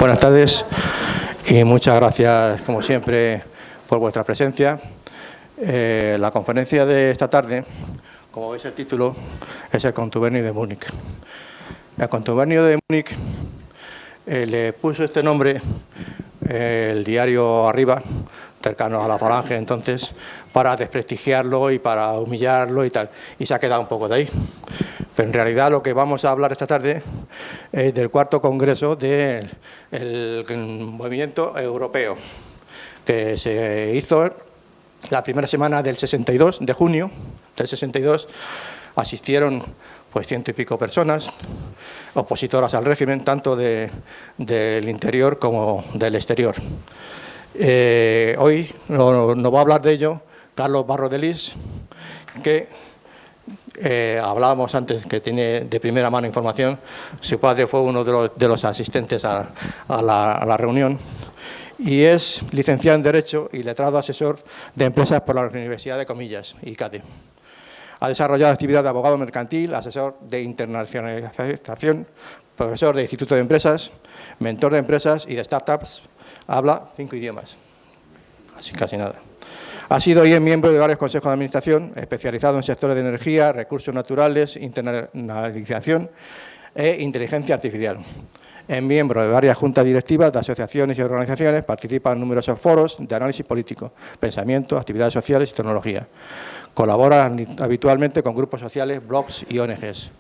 Buenas tardes y muchas gracias, como siempre, por vuestra presencia. La conferencia de esta tarde, como veis el título, es el Contubernio de Múnich. El Contubernio de Múnich le puso este nombre el diario Arriba, cercano a la Falange entonces, para desprestigiarlo y para humillarlo y tal. Y se ha quedado un poco de ahí. Pero en realidad lo que vamos a hablar esta tarde es del cuarto congreso del movimiento europeo, que se hizo la primera semana del 62, de junio del 62. Asistieron pues 100 y pico personas, opositoras al régimen, tanto del interior como del exterior. Hoy nos va a hablar de ello Carlos Barro de Lis, que hablábamos antes, que tiene de primera mano información. Su padre fue uno de los asistentes a la reunión y es licenciado en Derecho y letrado asesor de empresas por la Universidad de Comillas, ICADE. Ha desarrollado actividad de abogado mercantil, asesor de internacionalización, profesor de Instituto de Empresas, mentor de empresas y de startups. Habla 5 idiomas, casi nada. Ha sido y es miembro de varios consejos de administración, especializado en sectores de energía, recursos naturales, internacionalización e inteligencia artificial. Es miembro de varias juntas directivas de asociaciones y organizaciones, participa en numerosos foros de análisis político, pensamiento, actividades sociales y tecnología. Colabora habitualmente con grupos sociales, blogs y ONGs.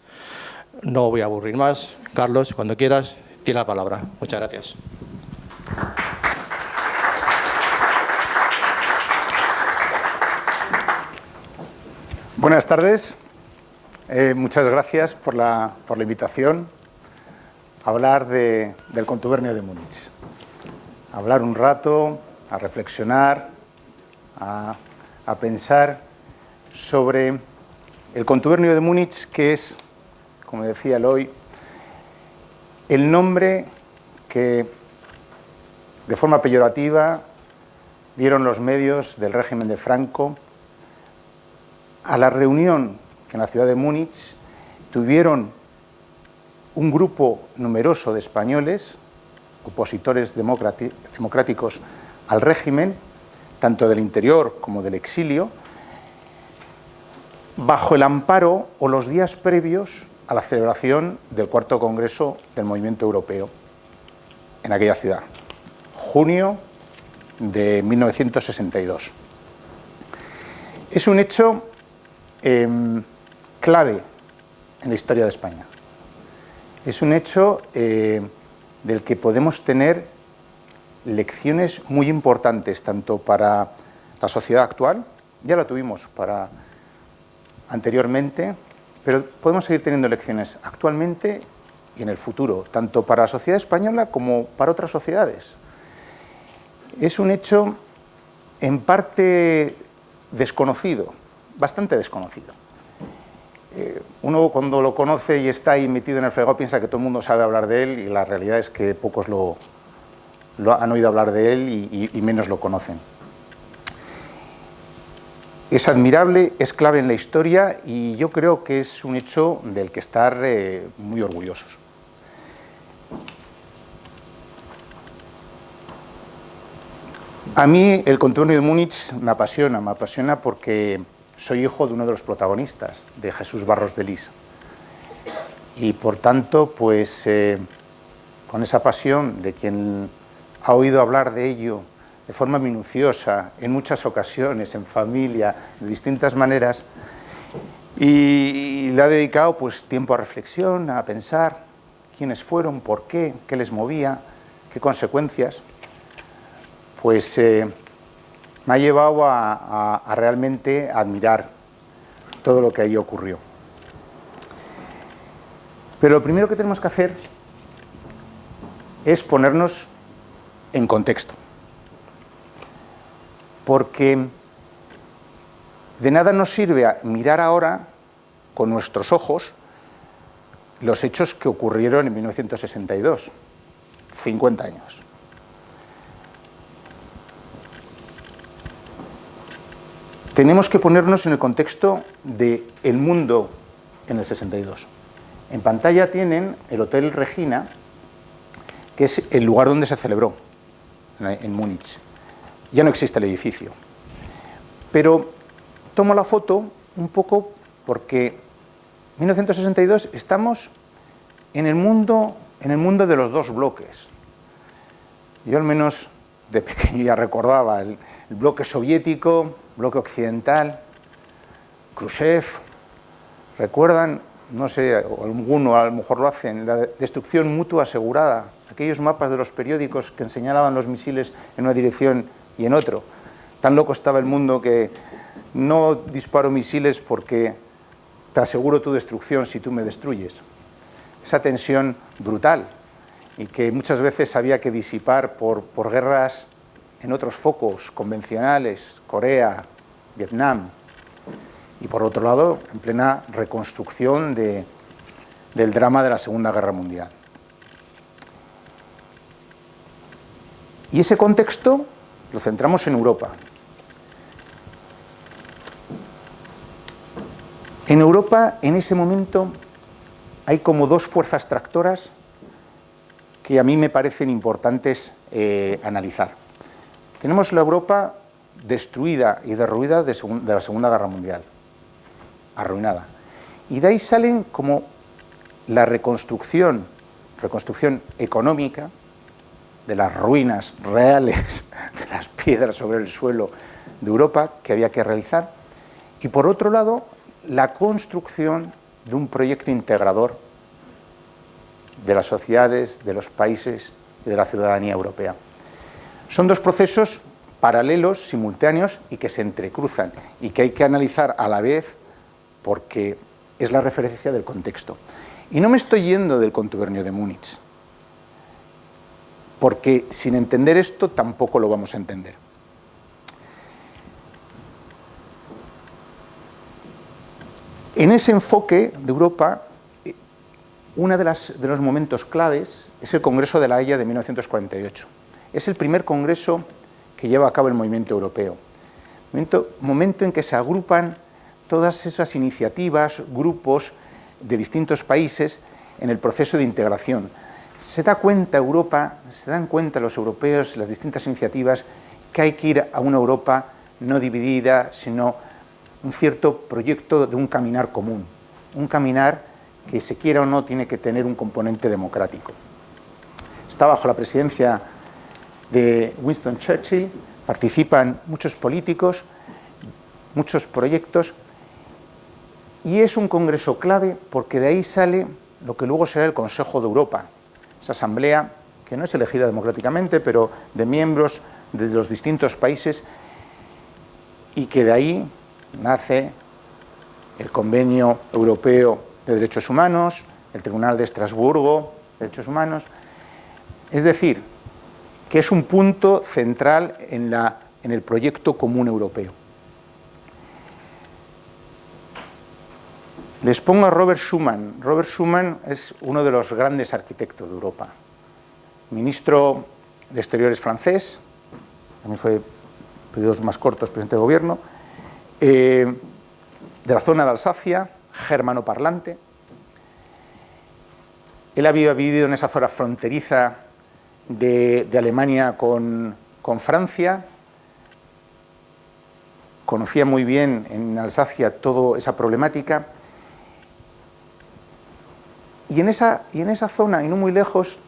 No voy a aburrir más. Carlos, cuando quieras, tiene la palabra. Muchas gracias. Buenas tardes. Muchas gracias por la invitación a hablar del Contubernio de Múnich. A hablar un rato, a reflexionar, a pensar sobre el Contubernio de Múnich, que es, como decía Eloy, el nombre que de forma peyorativa dieron los medios del régimen de Franco a la reunión que en la ciudad de Múnich tuvieron un grupo numeroso de españoles, opositores democráticos al régimen, tanto del interior como del exilio, bajo el amparo o los días previos a la celebración del cuarto congreso del movimiento europeo en aquella ciudad, junio de 1962. Es un hecho clave en la historia de España. Es un hecho del que podemos tener lecciones muy importantes, tanto para la sociedad actual, ya la tuvimos anteriormente, pero podemos seguir teniendo lecciones actualmente y en el futuro, tanto para la sociedad española como para otras sociedades. Es un hecho en parte desconocido, bastante desconocido. Uno cuando lo conoce y está ahí metido en el fregado piensa que todo el mundo sabe hablar de él, y la realidad es que pocos lo han oído hablar de él y menos lo conocen. Es admirable, es clave en la historia y yo creo que es un hecho del que estar muy orgullosos. A mí el Contubernio de Múnich me apasiona porque soy hijo de uno de los protagonistas, de Jesús Barros de Lis. Y por tanto, pues con esa pasión de quien ha oído hablar de ello de forma minuciosa, en muchas ocasiones, en familia, de distintas maneras, y le ha dedicado pues tiempo a reflexión, a pensar quiénes fueron, por qué les movía, qué consecuencias, pues me ha llevado a realmente admirar todo lo que ahí ocurrió. Pero lo primero que tenemos que hacer es ponernos en contexto. Porque de nada nos sirve mirar ahora con nuestros ojos los hechos que ocurrieron en 1962, 50 años. Tenemos que ponernos en el contexto del mundo en el 62. En pantalla tienen el Hotel Regina, que es el lugar donde se celebró, en Múnich. Ya no existe el edificio. Pero tomo la foto un poco porque en 1962 estamos en el mundo de los dos bloques. Yo al menos de pequeño ya recordaba el bloque soviético, bloque occidental, Khrushchev. ¿Recuerdan? No sé, alguno a lo mejor lo hacen, la destrucción mutua asegurada, aquellos mapas de los periódicos que señalaban los misiles en una dirección y en otro. Tan loco estaba el mundo que no disparo misiles porque te aseguro tu destrucción si tú me destruyes. Esa tensión brutal y que muchas veces había que disipar por guerras en otros focos convencionales, Corea, Vietnam. Y por otro lado, en plena reconstrucción del drama de la Segunda Guerra Mundial. Y ese contexto lo centramos en Europa. En Europa, en ese momento, hay como dos fuerzas tractoras que a mí me parecen importantes analizar. Tenemos la Europa destruida y derruida de la Segunda Guerra Mundial, arruinada. Y de ahí salen como la reconstrucción económica de las ruinas reales, de las piedras sobre el suelo de Europa que había que realizar. Y por otro lado, la construcción de un proyecto integrador de las sociedades, de los países y de la ciudadanía europea. Son dos procesos paralelos, simultáneos y que se entrecruzan y que hay que analizar a la vez porque es la referencia del contexto. Y no me estoy yendo del contubernio de Múnich, porque sin entender esto tampoco lo vamos a entender. En ese enfoque de Europa, uno de los momentos claves es el Congreso de La Haya de 1948. Es el primer congreso que lleva a cabo el movimiento europeo. Momento en que se agrupan todas esas iniciativas, grupos de distintos países en el proceso de integración. Se da cuenta Europa, se dan cuenta los europeos, las distintas iniciativas, que hay que ir a una Europa no dividida, sino un cierto proyecto de un caminar común, un caminar que se quiera o no tiene que tener un componente democrático. Está bajo la presidencia de Winston Churchill, participan muchos políticos, muchos proyectos, y es un congreso clave porque de ahí sale lo que luego será el Consejo de Europa, esa asamblea que no es elegida democráticamente, pero de miembros de los distintos países, y que de ahí nace el Convenio Europeo de Derechos Humanos, el Tribunal de Estrasburgo de Derechos Humanos. Es decir, que es un punto central en el proyecto común europeo. Les pongo a Robert Schuman. Robert Schuman es uno de los grandes arquitectos de Europa. Ministro de Exteriores francés, también fue, periodos más cortos, presidente de gobierno, de la zona de Alsacia, germanoparlante. Él había vivido en esa zona fronteriza de Alemania con Francia, conocía muy bien en Alsacia toda esa problemática. Y en esa zona, y no muy lejos,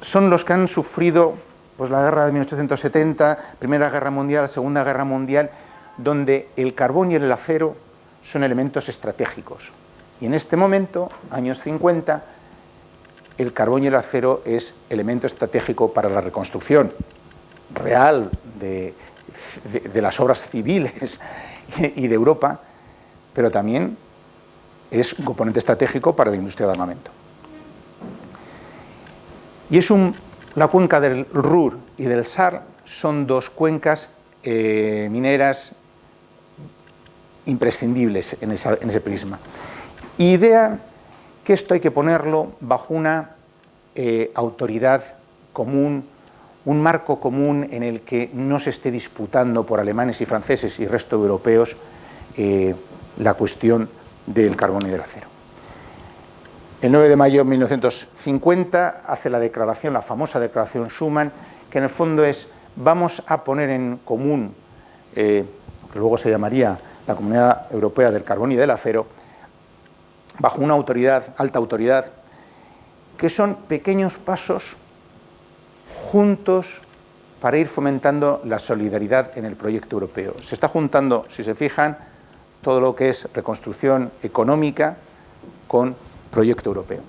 son los que han sufrido pues, la guerra de 1870, Primera Guerra Mundial, Segunda Guerra Mundial, donde el carbón y el acero son elementos estratégicos. Y en este momento, años 50, el carbón y el acero es elemento estratégico para la reconstrucción real de las obras civiles y de Europa, pero también es un componente estratégico para la industria de armamento. Y la cuenca del Ruhr y del Saar son dos cuencas mineras imprescindibles en ese prisma. Y vean que esto hay que ponerlo bajo una autoridad común, un marco común en el que no se esté disputando por alemanes y franceses y resto de europeos la cuestión del carbón y del acero. El 9 de mayo de 1950 hace la declaración, la famosa declaración Schuman, que en el fondo es: vamos a poner en común, que luego se llamaría la Comunidad Europea del Carbón y del Acero, bajo una autoridad, alta autoridad, que son pequeños pasos juntos para ir fomentando la solidaridad en el proyecto europeo. Se está juntando, si se fijan, todo lo que es reconstrucción económica con proyecto europeo.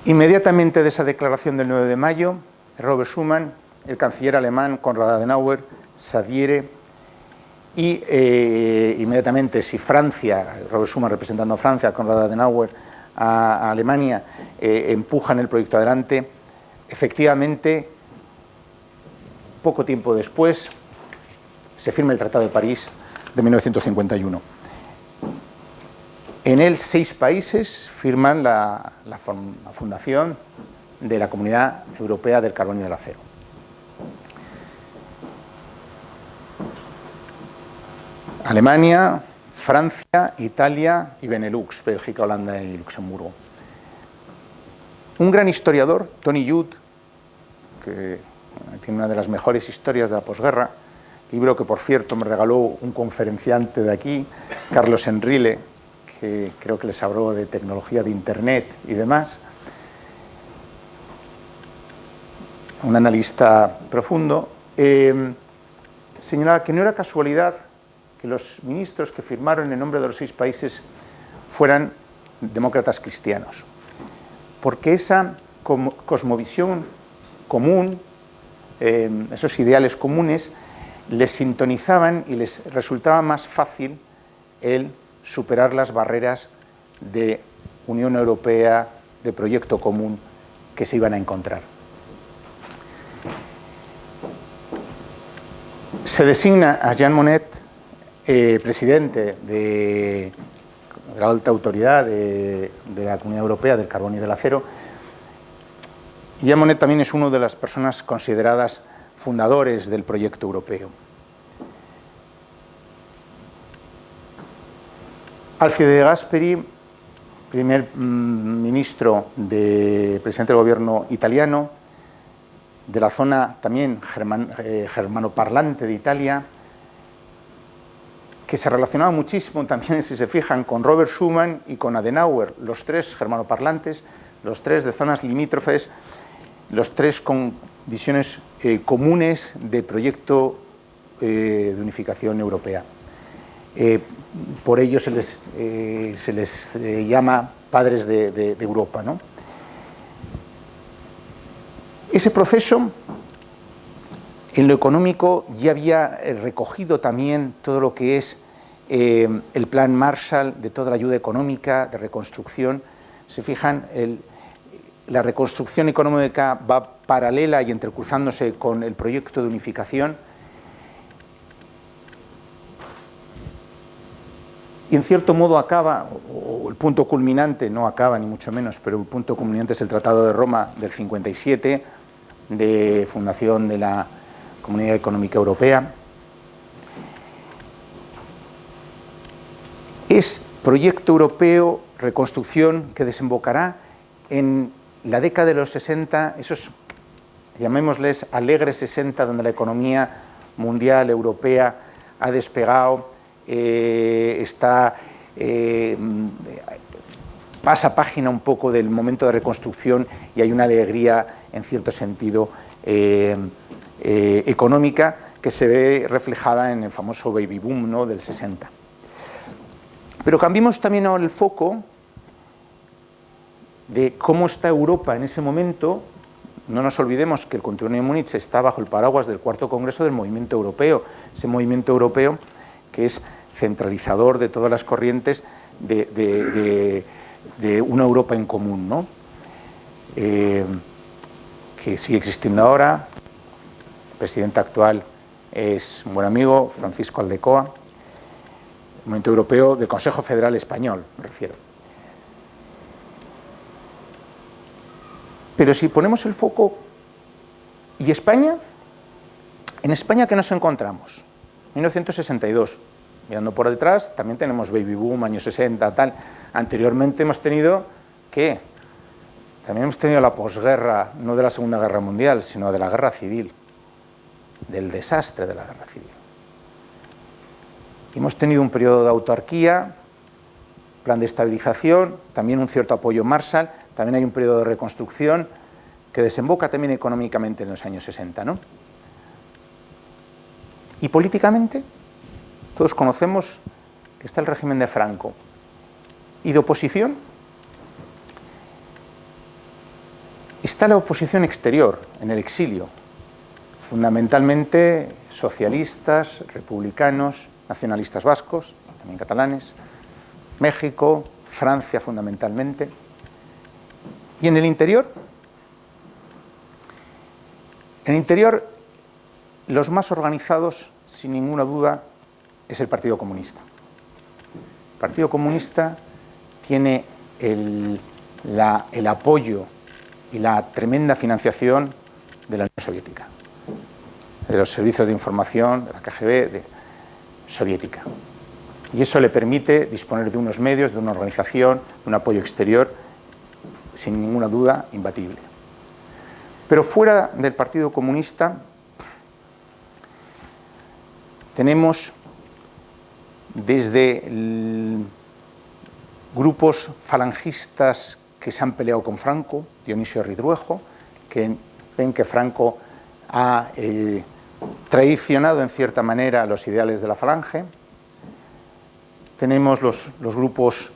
Inmediatamente de esa declaración del 9 de mayo, Robert Schuman, el canciller alemán Konrad Adenauer, se adhiere y inmediatamente, si Francia, Robert Schuman representando a Francia, Konrad Adenauer a Alemania, empujan el proyecto adelante, efectivamente, poco tiempo después, se firma el Tratado de París de 1951. En él 6 países firman la fundación de la Comunidad Europea del Carbón y del Acero. Alemania, Francia, Italia y Benelux, Bélgica, Holanda y Luxemburgo. Un gran historiador, Tony Judt, que tiene una de las mejores historias de la posguerra, libro que por cierto me regaló un conferenciante de aquí, Carlos Enrile, que creo que les habló de tecnología de Internet y demás, un analista profundo, señalaba que no era casualidad que los ministros que firmaron en nombre de los 6 países fueran demócratas cristianos, porque esa cosmovisión común, esos ideales comunes, les sintonizaban y les resultaba más fácil el superar las barreras de Unión Europea, de proyecto común que se iban a encontrar. Se designa a Jean Monnet presidente de la alta autoridad de la Comunidad Europea del Carbón y del Acero. Y Jean Monnet también es una de las personas consideradas fundadores del proyecto europeo. Alcide De Gasperi, primer presidente del gobierno italiano, de la zona también germanoparlante de Italia, que se relacionaba muchísimo también, si se fijan, con Robert Schuman y con Adenauer, los 3 germanoparlantes, los 3 de zonas limítrofes, los 3 con visiones comunes de proyecto de unificación europea. Por ello se les llama padres de Europa, ¿no? Ese proceso, en lo económico, ya había recogido también todo lo que es el plan Marshall, de toda la ayuda económica, de reconstrucción. Se fijan, la reconstrucción económica va paralela y entrecruzándose con el proyecto de unificación. Y en cierto modo acaba, o el punto culminante, no acaba ni mucho menos, pero el punto culminante es el Tratado de Roma del 57, de fundación de la Comunidad Económica Europea. Es proyecto europeo, reconstrucción, que desembocará en la década de los 60, esos, llamémosles, alegres 60, donde la economía mundial, europea, ha despegado, pasa página un poco del momento de reconstrucción y hay una alegría, en cierto sentido, económica, que se ve reflejada en el famoso baby boom, ¿no?, del 60. Pero cambiemos también ahora el foco de cómo está Europa en ese momento. No nos olvidemos que el Contubernio de Múnich está bajo el paraguas del 4º Congreso del Movimiento Europeo, ese movimiento europeo que es centralizador de todas las corrientes de una Europa en común, ¿no? Que sigue existiendo ahora. El presidente actual es un buen amigo, Francisco Aldecoa, Movimiento Europeo del Consejo Federal Español, me refiero. Pero si ponemos el foco, ¿y España? En España, ¿qué nos encontramos? 1962, mirando por detrás, también tenemos baby boom, años 60, tal. Anteriormente hemos tenido, ¿qué? También hemos tenido la posguerra, no de la Segunda Guerra Mundial, sino de la Guerra Civil, del desastre de la Guerra Civil. Hemos tenido un periodo de autarquía, plan de estabilización, también un cierto apoyo Marshall, también hay un periodo de reconstrucción que desemboca también económicamente en los años 60, ¿no? Y políticamente, todos conocemos que está el régimen de Franco. Y de oposición, está la oposición exterior, en el exilio, fundamentalmente socialistas, republicanos, nacionalistas vascos, también catalanes, México, Francia fundamentalmente. Y en el interior, los más organizados, sin ninguna duda, es el Partido Comunista. El Partido Comunista tiene el apoyo y la tremenda financiación de la Unión Soviética, de los servicios de información, de la KGB soviética. Y eso le permite disponer de unos medios, de una organización, de un apoyo exterior, sin ninguna duda, imbatible. Pero fuera del Partido Comunista tenemos desde grupos falangistas que se han peleado con Franco, Dionisio Ridruejo, que ven que Franco ha traicionado en cierta manera los ideales de la falange. Tenemos los grupos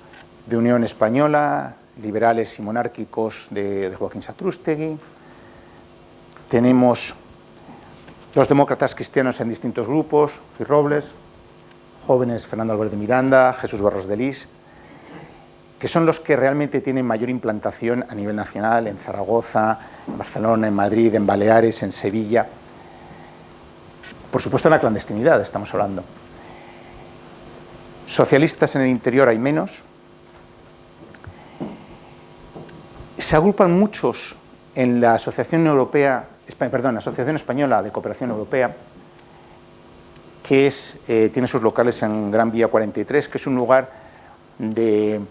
de Unión Española, liberales y monárquicos de Joaquín Satrústegui. Tenemos los demócratas cristianos en distintos grupos, Gil Robles, jóvenes Fernando Albert de Miranda, Jesús Barros de Lis, que son los que realmente tienen mayor implantación a nivel nacional, en Zaragoza, en Barcelona, en Madrid, en Baleares, en Sevilla. Por supuesto, en la clandestinidad estamos hablando. Socialistas en el interior hay menos. Se agrupan muchos en la Asociación Española de Cooperación Europea, que tiene sus locales en Gran Vía 43, que es un lugar de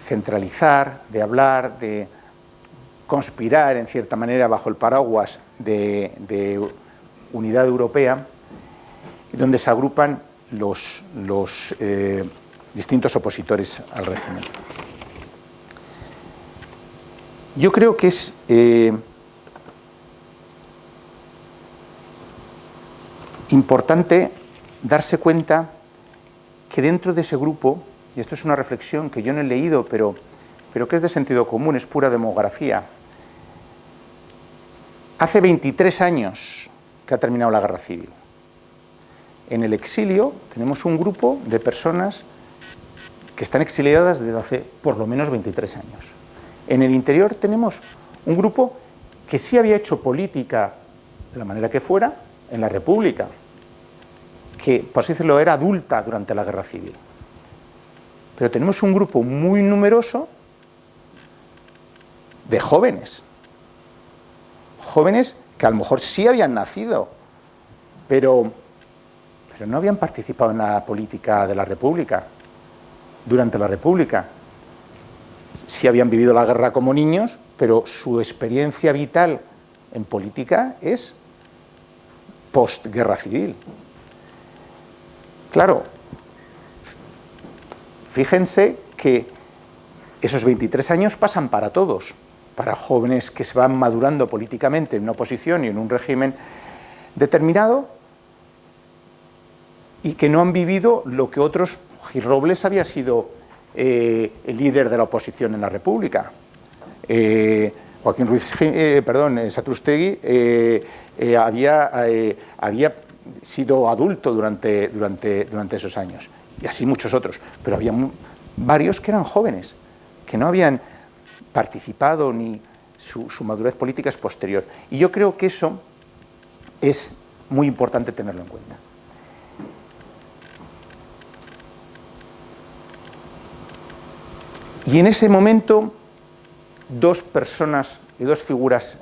centralizar, de hablar, de conspirar en cierta manera bajo el paraguas de unidad europea, donde se agrupan los distintos opositores al régimen. Yo creo que es importante darse cuenta que dentro de ese grupo, y esto es una reflexión que yo no he leído, pero que es de sentido común, es pura demografía, hace 23 años que ha terminado la Guerra Civil. En el exilio tenemos un grupo de personas que están exiliadas desde hace por lo menos 23 años. En el interior tenemos un grupo que sí había hecho política de la manera que fuera en la República, que, por así decirlo, era adulta durante la Guerra Civil. Pero tenemos un grupo muy numeroso de jóvenes que a lo mejor sí habían nacido, pero no habían participado en la política de la República, durante la República. Sí habían vivido la guerra como niños, pero su experiencia vital en política es postguerra civil. Claro, fíjense que esos 23 años pasan para todos, para jóvenes que se van madurando políticamente en una oposición y en un régimen determinado y que no han vivido lo que otros. Gil Robles había sido el líder de la oposición en la República. Satrústegui había sido adulto durante esos años, y así muchos otros, pero había varios que eran jóvenes, que no habían participado, ni su madurez política es posterior. Y yo creo que eso es muy importante tenerlo en cuenta. Y en ese momento, dos personas y dos figuras,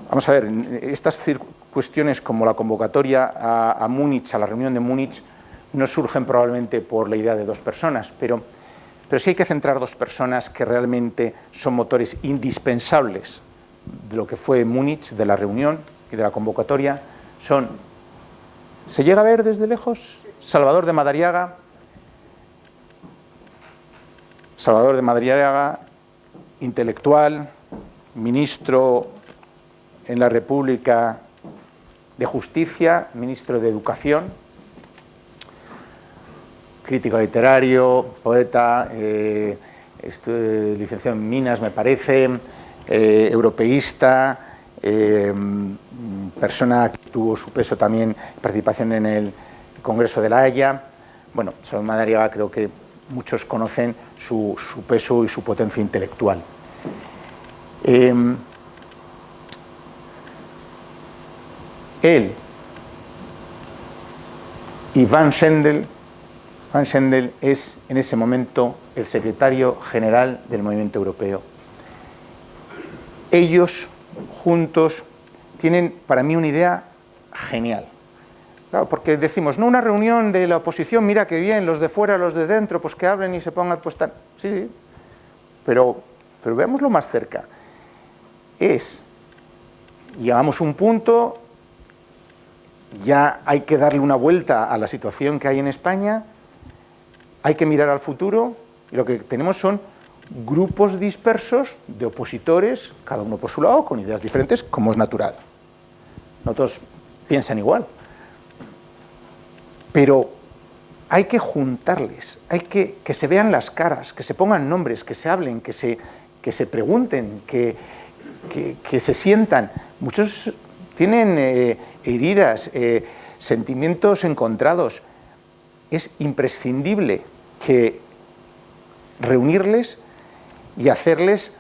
vamos a ver, estas circunstancias cuestiones como la convocatoria a Múnich, a la reunión de Múnich, no surgen probablemente por la idea de dos personas, pero sí hay que centrar dos personas que realmente son motores indispensables de lo que fue Múnich, de la reunión y de la convocatoria. ¿Se llega a ver desde lejos? Salvador de Madariaga, intelectual, ministro en la República de Justicia, ministro de Educación, crítico literario, poeta, licenciado en Minas, me parece, europeísta, persona que tuvo su peso también, participación en el Congreso de La Haya. Bueno, Salvador Madariaga creo que muchos conocen su peso y su potencia intelectual. Él y Van Schendel es en ese momento el secretario general del movimiento europeo. Ellos juntos tienen para mí una idea genial. Claro, porque decimos, no, una reunión de la oposición, mira qué bien, los de fuera, los de dentro, pues que hablen y se pongan, pues tan... Sí, pero veámoslo más cerca. Llegamos a un punto, ya hay que darle una vuelta a la situación que hay en España, hay que mirar al futuro, y lo que tenemos son grupos dispersos de opositores, cada uno por su lado, con ideas diferentes, como es natural. No todos piensan igual. Pero hay que juntarles, hay que se vean las caras, que se pongan nombres, que se hablen, que se pregunten, que se sientan. Muchos tienen heridas, sentimientos encontrados. Es imprescindible que reunirles y hacerles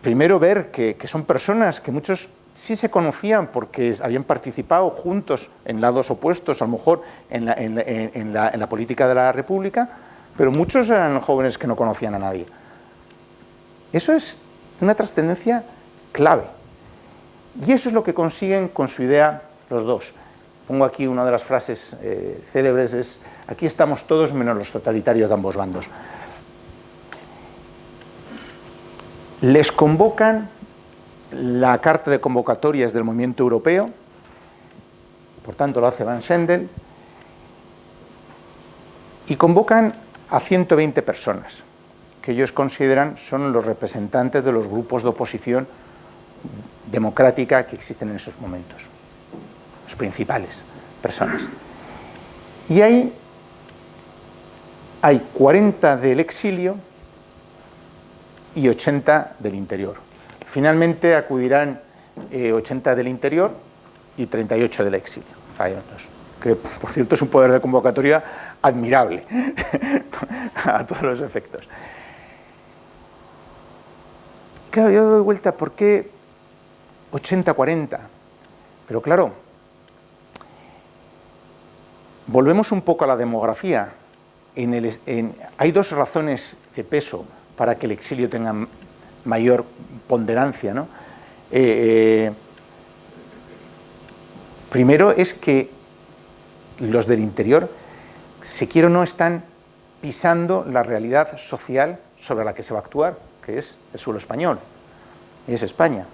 primero ver que son personas que muchos sí se conocían porque habían participado juntos en lados opuestos, a lo mejor en la política de la República, pero muchos eran jóvenes que no conocían a nadie. Eso es una trascendencia clave. Y eso es lo que consiguen con su idea los dos. Pongo aquí una de las frases célebres, es: aquí estamos todos menos los totalitarios de ambos bandos. Les convocan la carta de convocatorias del movimiento europeo, por tanto lo hace Van Schendel, y convocan a 120 personas, que ellos consideran son los representantes de los grupos de oposición democrática que existen en esos momentos, los principales personas. Y ahí hay 40 del exilio y 80 del interior. Finalmente acudirán 80 del interior y 38 del exilio, fallan dos, que por cierto es un poder de convocatoria admirable a todos los efectos. Claro, yo doy vuelta, ¿por qué 80-40? Pero claro, volvemos un poco a la demografía. Hay dos razones de peso para que el exilio tenga mayor ponderancia, ¿no? Primero es que los del interior, si quiero o no, están pisando la realidad social sobre la que se va a actuar, que es el suelo español, es España.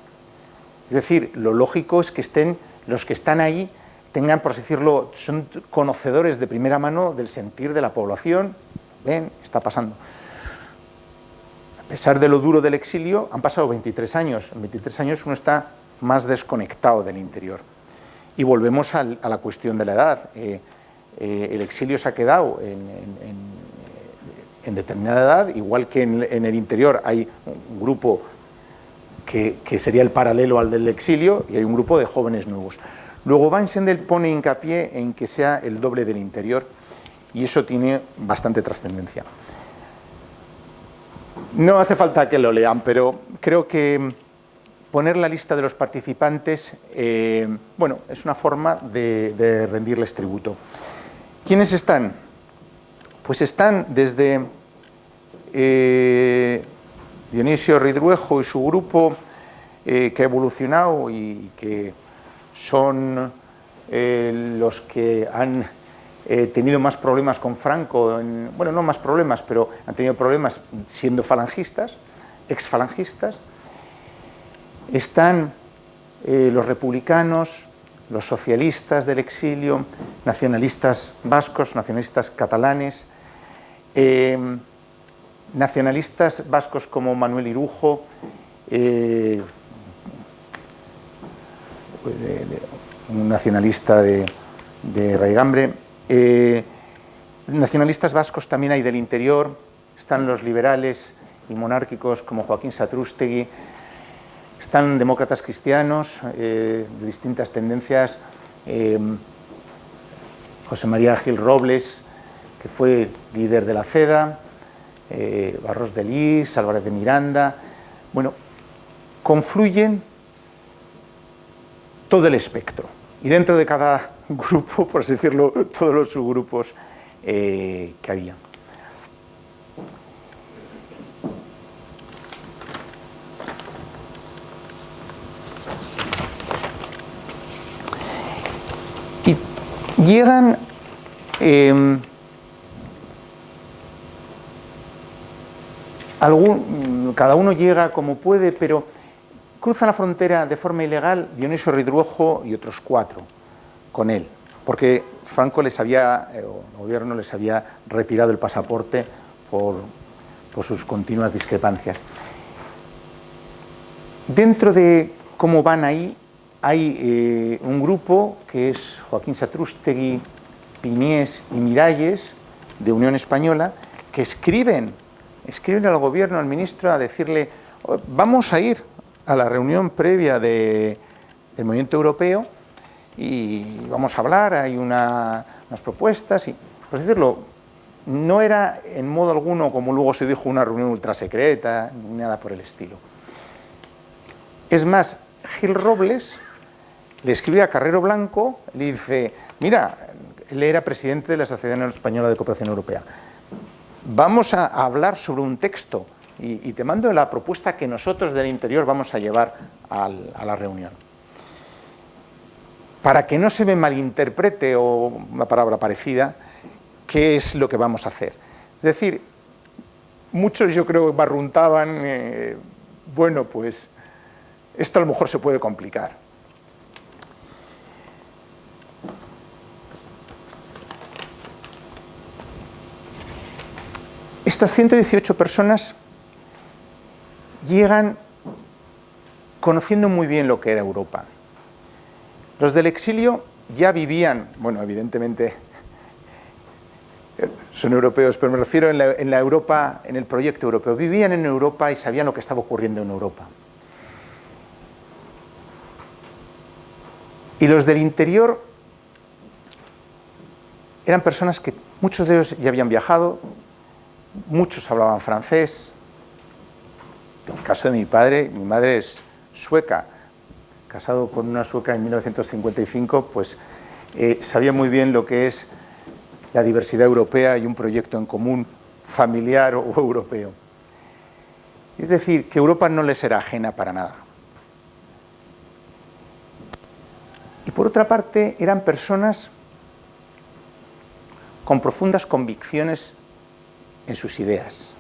Es decir, lo lógico es que los que están ahí tengan, por así decirlo, son conocedores de primera mano del sentir de la población. Ven, está pasando. A pesar de lo duro del exilio, han pasado 23 años. En 23 años uno está más desconectado del interior. Y volvemos a la cuestión de la edad. El exilio se ha quedado en determinada edad, igual que en el interior hay un grupo que sería el paralelo al del exilio, y hay un grupo de jóvenes nuevos. Luego Van Schendel pone hincapié en que sea el doble del interior, y eso tiene bastante trascendencia. No hace falta que lo lean, pero creo que poner la lista de los participantes, bueno, es una forma de rendirles tributo. ¿Quiénes están? Pues están desde Dionisio Ridruejo y su grupo, que ha evolucionado y que son los que han tenido más problemas con Franco, bueno, no más problemas, pero han tenido problemas siendo falangistas, exfalangistas. Están los republicanos, los socialistas del exilio, nacionalistas vascos, nacionalistas catalanes, nacionalistas vascos como Manuel Irujo, un nacionalista de raigambre. Nacionalistas vascos también hay del interior, están los liberales y monárquicos como Joaquín Satrústegui, están demócratas cristianos de distintas tendencias, José María Gil Robles, que fue líder de la CEDA, Barros de Lis, Álvarez de Miranda. Bueno, confluyen todo el espectro. Y dentro de cada grupo, por así decirlo, todos los subgrupos que había. Y llegan cada uno llega como puede, pero cruzan la frontera de forma ilegal Dionisio Ridruejo y otros 4 con él, porque Franco el gobierno les había retirado el pasaporte por sus continuas discrepancias. Dentro de cómo van ahí, hay un grupo que es Joaquín Satrústegui, Piniés y Miralles, de Unión Española, que escriben al gobierno, al ministro, a decirle: vamos a ir a la reunión previa del movimiento europeo y vamos a hablar, hay unas propuestas. Y, por decirlo, no era en modo alguno, como luego se dijo, una reunión ultrasecreta, ni nada por el estilo. Es más, Gil Robles le escribe a Carrero Blanco, le dice: mira, él era presidente de la Asociación Española de Cooperación Europea, vamos a hablar sobre un texto y te mando la propuesta que nosotros del interior vamos a llevar a la reunión. Para que no se me malinterprete, o una palabra parecida, qué es lo que vamos a hacer. Es decir, muchos yo creo que barruntaban, bueno, pues esto a lo mejor se puede complicar. Estas 118 personas llegan conociendo muy bien lo que era Europa. Los del exilio ya vivían, bueno, evidentemente son europeos, pero me refiero en la Europa, en el proyecto europeo. Vivían en Europa y sabían lo que estaba ocurriendo en Europa. Y los del interior eran personas que muchos de ellos ya habían viajado, muchos hablaban francés. En el caso de mi madre es sueca, casado con una sueca en 1955, pues sabía muy bien lo que es la diversidad europea y un proyecto en común familiar o europeo. Es decir, que Europa no les era ajena para nada. Y por otra parte, eran personas con profundas convicciones en sus ideas.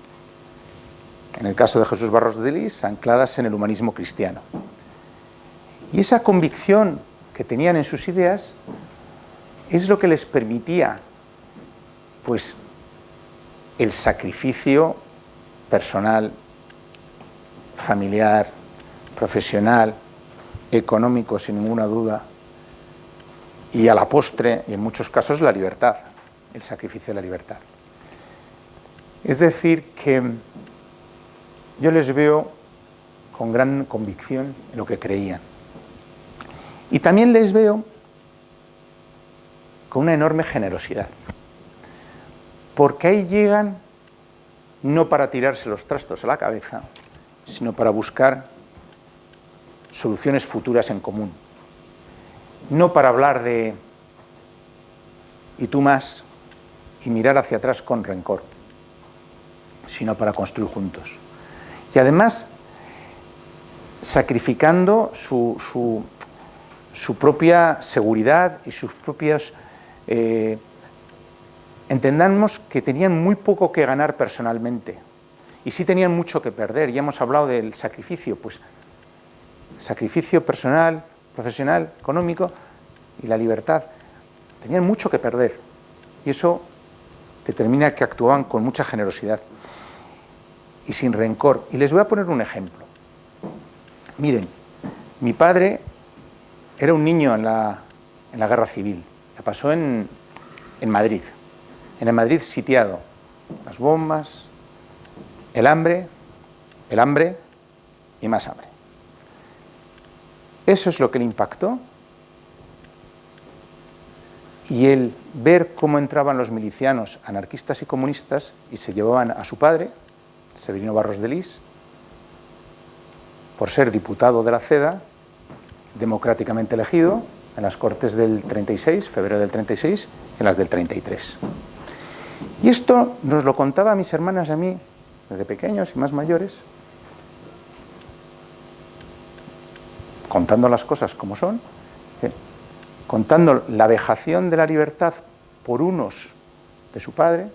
En el caso de Jesús Barros de Lis, ancladas en el humanismo cristiano. Y esa convicción que tenían en sus ideas es lo que les permitía, pues, el sacrificio personal, familiar, profesional, económico, sin ninguna duda, y a la postre, y en muchos casos, la libertad, el sacrificio de la libertad. Es decir, que yo les veo con gran convicción en lo que creían. Y también les veo con una enorme generosidad, porque ahí llegan no para tirarse los trastos a la cabeza, sino para buscar soluciones futuras en común. No para hablar de y tú más y mirar hacia atrás con rencor, sino para construir juntos. Y además, sacrificando su su propia seguridad y sus propios... entendamos que tenían muy poco que ganar personalmente y sí tenían mucho que perder. Ya hemos hablado del sacrificio, pues sacrificio personal, profesional, económico y la libertad. Tenían mucho que perder y eso determina que actuaban con mucha generosidad y sin rencor. Y les voy a poner un ejemplo. Miren, mi padre era un niño en la guerra civil. La pasó en Madrid. En el Madrid sitiado. Las bombas, el hambre y más hambre. Eso es lo que le impactó. Y el ver cómo entraban los milicianos anarquistas y comunistas y se llevaban a su padre, Severino Barros de Lis, por ser diputado de la CEDA, democráticamente elegido en las Cortes del 36, febrero del 36, y en las del 33. Y esto nos lo contaba a mis hermanas y a mí, desde pequeños y más mayores, contando las cosas como son, contando la vejación de la libertad por unos de su padre,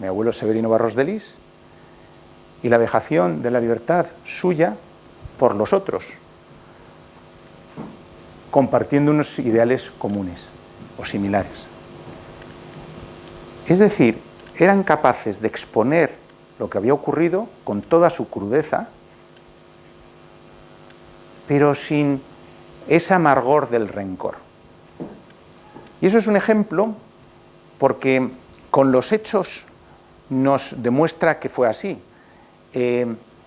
mi abuelo Severino Barros de Lis, y la vejación de la libertad suya por los otros, compartiendo unos ideales comunes o similares. Es decir, eran capaces de exponer lo que había ocurrido con toda su crudeza, pero sin ese amargor del rencor. Y eso es un ejemplo porque con los hechos nos demuestra que fue así.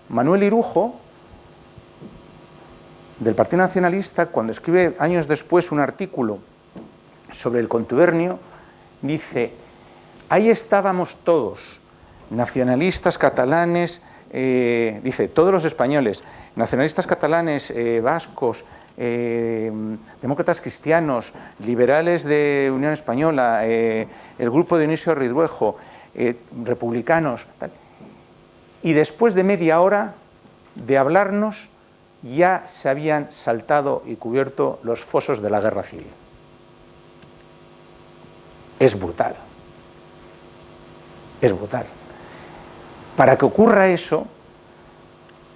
Manuel Irujo, del Partido Nacionalista, cuando escribe años después un artículo sobre el contubernio, dice: ahí estábamos todos, nacionalistas catalanes, dice, todos los españoles, nacionalistas catalanes, vascos, demócratas cristianos, liberales de Unión Española, el grupo de Dionisio Ridruejo, republicanos, tal. Y después de media hora de hablarnos, ya se habían saltado y cubierto los fosos de la guerra civil. Es brutal. Es brutal. Para que ocurra eso,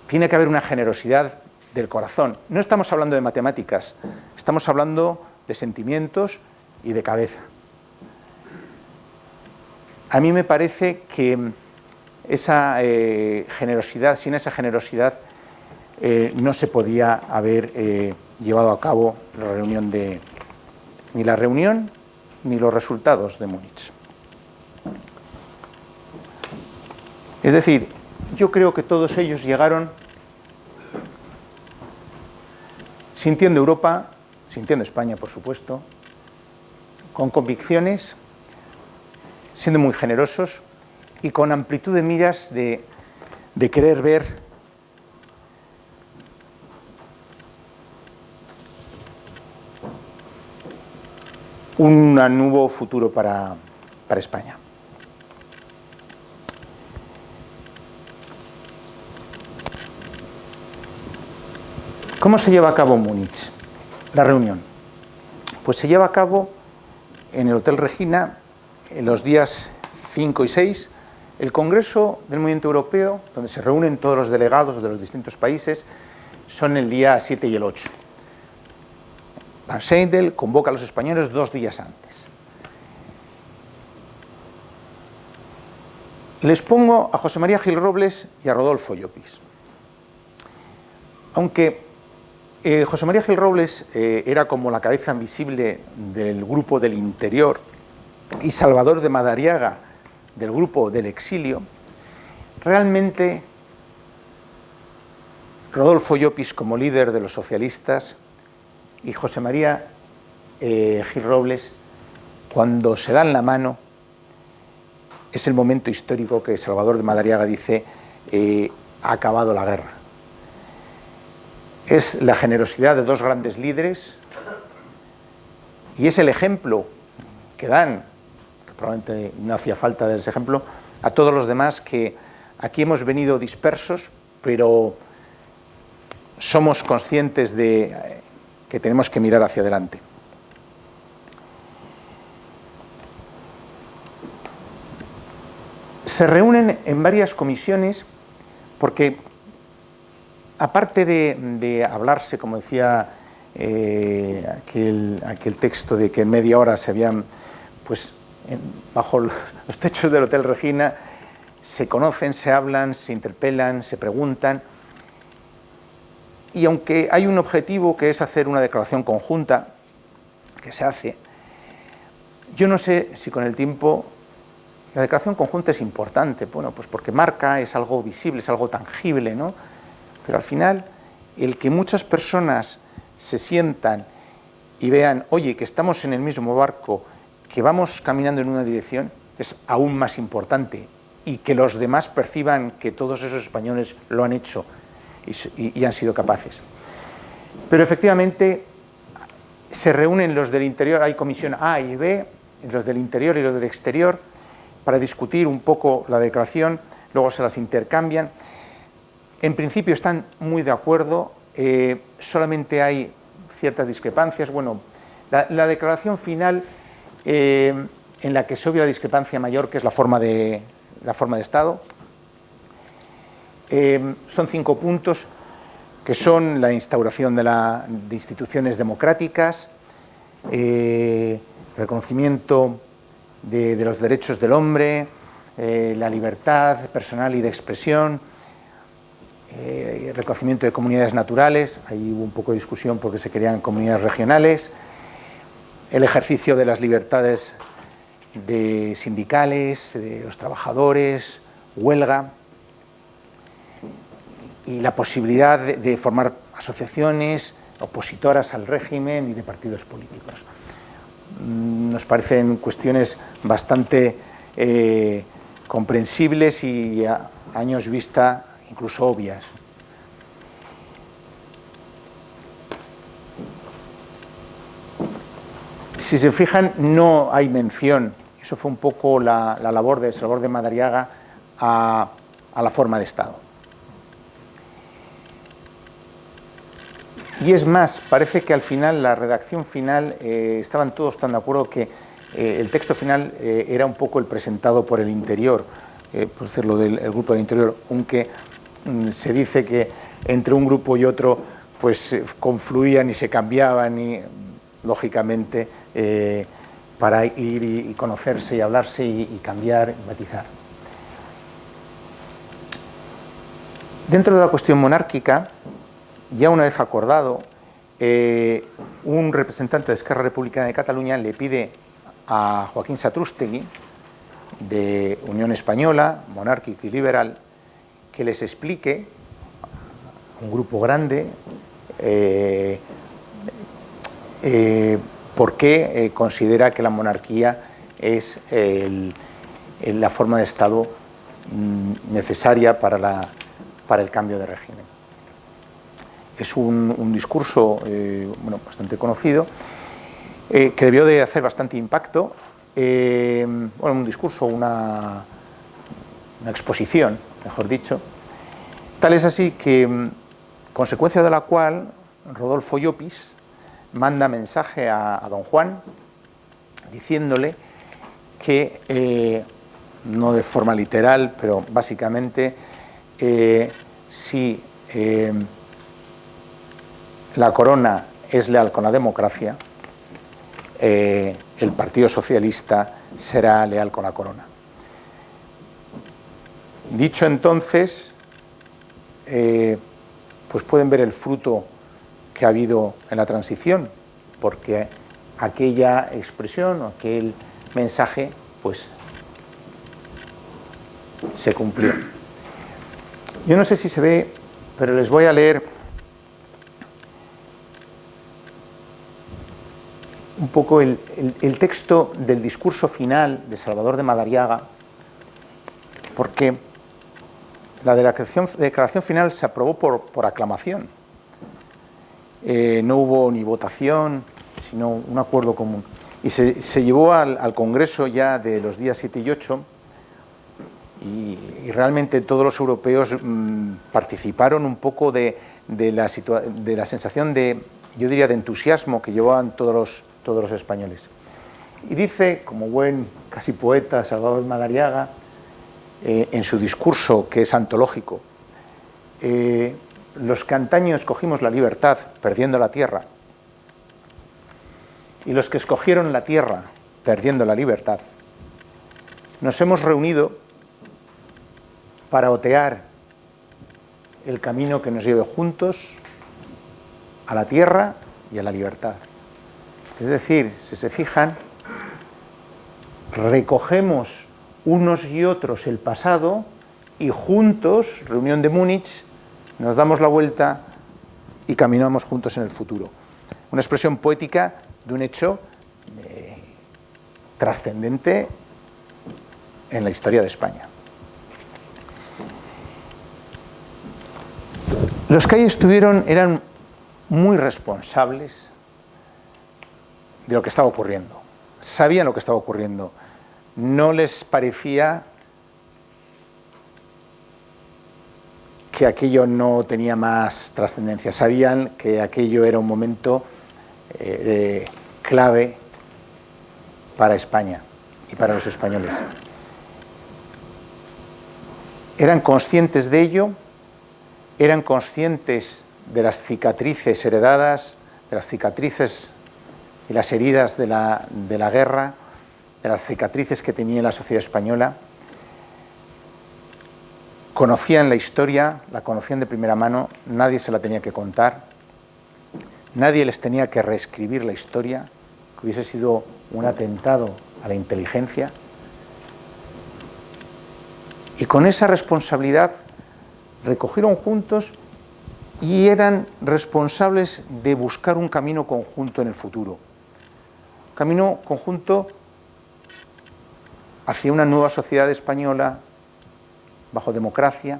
tiene que haber una generosidad del corazón. No estamos hablando de matemáticas, estamos hablando de sentimientos y de cabeza. A mí me parece que esa generosidad, sin esa generosidad, no se podía haber llevado a cabo la reunión ni la reunión ni los resultados de Múnich. Es decir, yo creo que todos ellos llegaron sintiendo Europa, sintiendo España, por supuesto, con convicciones, siendo muy generosos y con amplitud de miras de querer ver un nuevo futuro para España. ¿Cómo se lleva a cabo Múnich, la reunión? Pues se lleva a cabo en el Hotel Regina en los días 5 y 6, el Congreso del Movimiento Europeo, donde se reúnen todos los delegados de los distintos países, son el día 7 y el 8. Van Seidel convoca a los españoles 2 días antes. Les pongo a José María Gil Robles y a Rodolfo Llopis. Aunque José María Gil Robles era como la cabeza visible del grupo del interior y Salvador de Madariaga del grupo del exilio, realmente Rodolfo Llopis como líder de los socialistas y José María Gil Robles, cuando se dan la mano, es el momento histórico que Salvador de Madariaga dice ha acabado la guerra. Es la generosidad de dos grandes líderes y es el ejemplo que dan, que probablemente no hacía falta de ese ejemplo, a todos los demás que aquí hemos venido dispersos, pero somos conscientes de que tenemos que mirar hacia adelante. Se reúnen en varias comisiones porque, aparte de hablarse, como decía aquel texto de que en media hora se habían, pues, bajo los techos del Hotel Regina, se conocen, se hablan, se interpelan, se preguntan. Y aunque hay un objetivo que es hacer una declaración conjunta, que se hace, yo no sé si con el tiempo la declaración conjunta es importante, bueno, pues porque marca, es algo visible, es algo tangible, ¿no? Pero al final, el que muchas personas se sientan y vean, oye, que estamos en el mismo barco, que vamos caminando en una dirección, es aún más importante, y que los demás perciban que todos esos españoles lo han hecho y han sido capaces. Pero efectivamente se reúnen los del interior, hay comisión A y B, los del interior y los del exterior, para discutir un poco la declaración, luego se las intercambian. En principio están muy de acuerdo, solamente hay ciertas discrepancias. Bueno, la declaración final, en la que se obvia la discrepancia mayor, que es la forma de Estado, son 5 puntos, que son la instauración de instituciones democráticas, reconocimiento de los derechos del hombre, la libertad personal y de expresión, reconocimiento de comunidades naturales, ahí hubo un poco de discusión porque se querían comunidades regionales, el ejercicio de las libertades sindicales, de los trabajadores, huelga, y la posibilidad de formar asociaciones opositoras al régimen y de partidos políticos. Nos parecen cuestiones bastante comprensibles y a años vista incluso obvias. Si se fijan, no hay mención, eso fue un poco la labor de Salvador de Madariaga, a la forma de Estado. Y es más, parece que al final, la redacción final, estaban todos tan de acuerdo que el texto final era un poco el presentado por el interior, por decirlo, del grupo del interior, aunque se dice que entre un grupo y otro pues confluían y se cambiaban, y lógicamente para ir y conocerse y hablarse y cambiar y matizar. Dentro de la cuestión monárquica, ya una vez acordado, un representante de Esquerra Republicana de Cataluña le pide a Joaquín Satrústegui, de Unión Española, monárquico y liberal, que les explique, un grupo grande, por qué considera que la monarquía es la forma de Estado necesaria para el cambio de régimen. Es un discurso bastante conocido, que debió de hacer bastante impacto. Un discurso, una exposición, mejor dicho. Tal es así que, consecuencia de la cual, Rodolfo Llopis manda mensaje a don Juan, diciéndole que, no de forma literal, pero básicamente, si la corona es leal con la democracia, el Partido Socialista será leal con la corona. Dicho entonces, pues pueden ver el fruto que ha habido en la transición, porque aquella expresión o aquel mensaje pues se cumplió. Yo no sé si se ve, pero les voy a leer un poco el texto del discurso final de Salvador de Madariaga, porque la declaración final se aprobó por aclamación. No hubo ni votación, sino un acuerdo común. Y se llevó al Congreso ya de los días 7 y 8, y realmente todos los europeos participaron un poco de la sensación de yo diría, de entusiasmo que llevaban todos los españoles. Y dice, como buen casi poeta, Salvador Madariaga, en su discurso, que es antológico, los que antaño escogimos la libertad perdiendo la tierra, y los que escogieron la tierra perdiendo la libertad, nos hemos reunido para otear el camino que nos lleve juntos a la tierra y a la libertad. Es decir, si se fijan, recogemos unos y otros el pasado y juntos, reunión de Múnich, nos damos la vuelta y caminamos juntos en el futuro. Una expresión poética de un hecho trascendente en la historia de España. Los que ahí estuvieron eran muy responsables de lo que estaba ocurriendo. Sabían lo que estaba ocurriendo. No les parecía que aquello no tenía más trascendencia. Sabían que aquello era un momento clave para España y para los españoles. Eran conscientes de ello, eran conscientes de las cicatrices heredadas, de las cicatrices y las heridas de la guerra, de las cicatrices que tenía la sociedad española. Conocían la historia, la conocían de primera mano, nadie se la tenía que contar, nadie les tenía que reescribir la historia, que hubiese sido un atentado a la inteligencia. Y con esa responsabilidad recogieron juntos y eran responsables de buscar un camino conjunto en el futuro. Un camino conjunto hacia una nueva sociedad española, bajo democracia,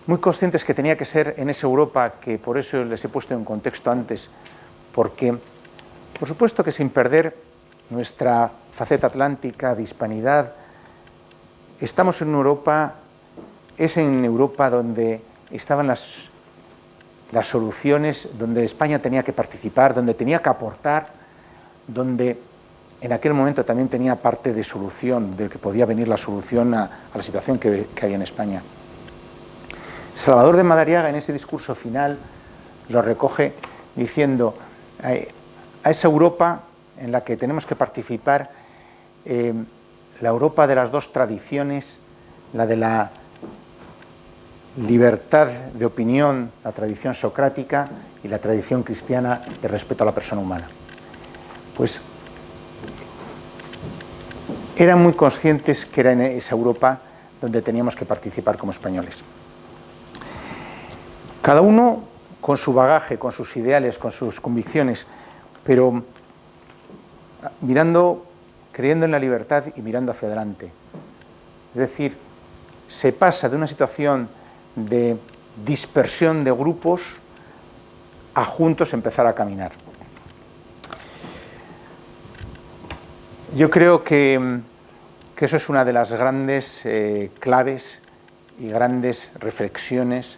muy conscientes que tenía que ser en esa Europa, que por eso les he puesto en contexto antes, porque, por supuesto que sin perder nuestra faceta atlántica de hispanidad, estamos en Europa, es en Europa donde estaban las soluciones, donde España tenía que participar, donde tenía que aportar, donde en aquel momento también tenía parte de solución, de que podía venir la solución a la situación que había en España. Salvador de Madariaga en ese discurso final lo recoge diciendo a esa Europa en la que tenemos que participar, la Europa de las dos tradiciones, la de la libertad de opinión, la tradición socrática y la tradición cristiana de respeto a la persona humana. Pues eran muy conscientes que era en esa Europa donde teníamos que participar como españoles. Cada uno con su bagaje, con sus ideales, con sus convicciones, pero mirando, creyendo en la libertad y mirando hacia adelante. Es decir, se pasa de una situación de dispersión de grupos a juntos empezar a caminar. Yo creo que eso es una de las grandes claves y grandes reflexiones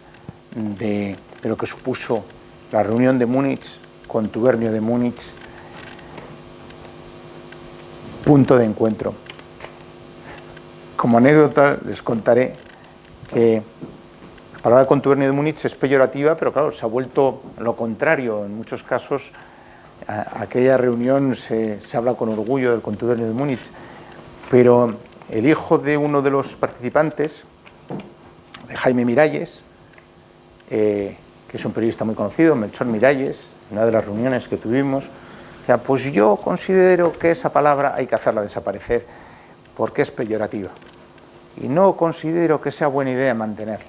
de lo que supuso la reunión de Múnich, contubernio de Múnich, punto de encuentro. Como anécdota les contaré que la palabra contubernio de Múnich es peyorativa, pero claro, se ha vuelto lo contrario. En muchos casos, aquella reunión se habla con orgullo del contubernio de Múnich, pero el hijo de uno de los participantes, de Jaime Miralles, que es un periodista muy conocido, Melchor Miralles, en una de las reuniones que tuvimos, decía, pues yo considero que esa palabra hay que hacerla desaparecer porque es peyorativa y no considero que sea buena idea mantenerla.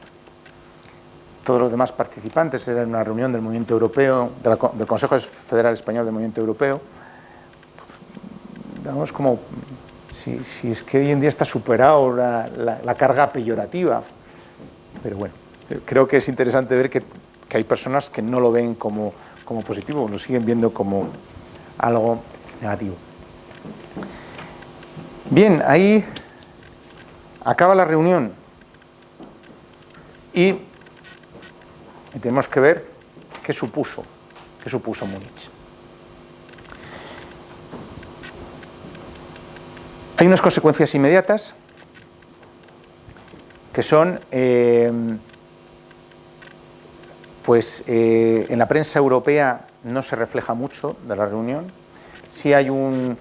Todos los demás participantes, era una reunión del Movimiento Europeo, del Consejo Federal Español del Movimiento Europeo, pues, digamos como si es que hoy en día está superado la carga peyorativa, pero bueno, creo que es interesante ver que hay personas que no lo ven como positivo, lo siguen viendo como algo negativo. Bien, ahí acaba la reunión y tenemos que ver qué supuso que supuso Múnich. Hay unas consecuencias inmediatas que son, en la prensa europea no se refleja mucho de la reunión. Sí hay un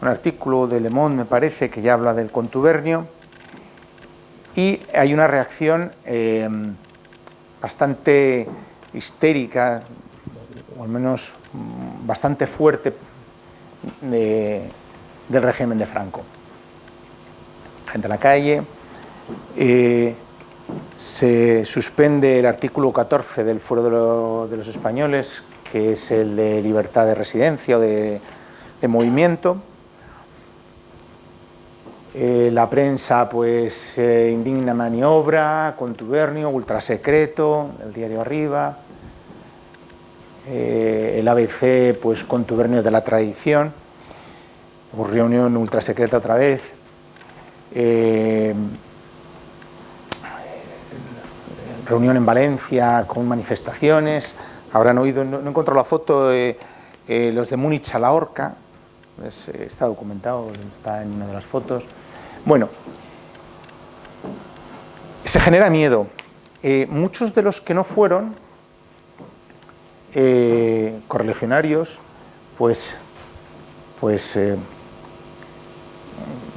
artículo de Le Monde, me parece, que ya habla del contubernio, y hay una reacción bastante histérica, o al menos bastante fuerte, del régimen de Franco. Gente en la calle, se suspende el artículo 14 del Fuero de los Españoles, que es el de libertad de residencia o de movimiento. La prensa pues indigna maniobra, contubernio, ultrasecreto, el diario Arriba, el ABC pues contubernio de la tradición, reunión ultrasecreta otra vez, reunión en Valencia con manifestaciones. Habrán oído, no he encontrado la foto, los de Múnich a la horca, está documentado, está en una de las fotos. Bueno, se genera miedo. Muchos de los que no fueron correligionarios, pues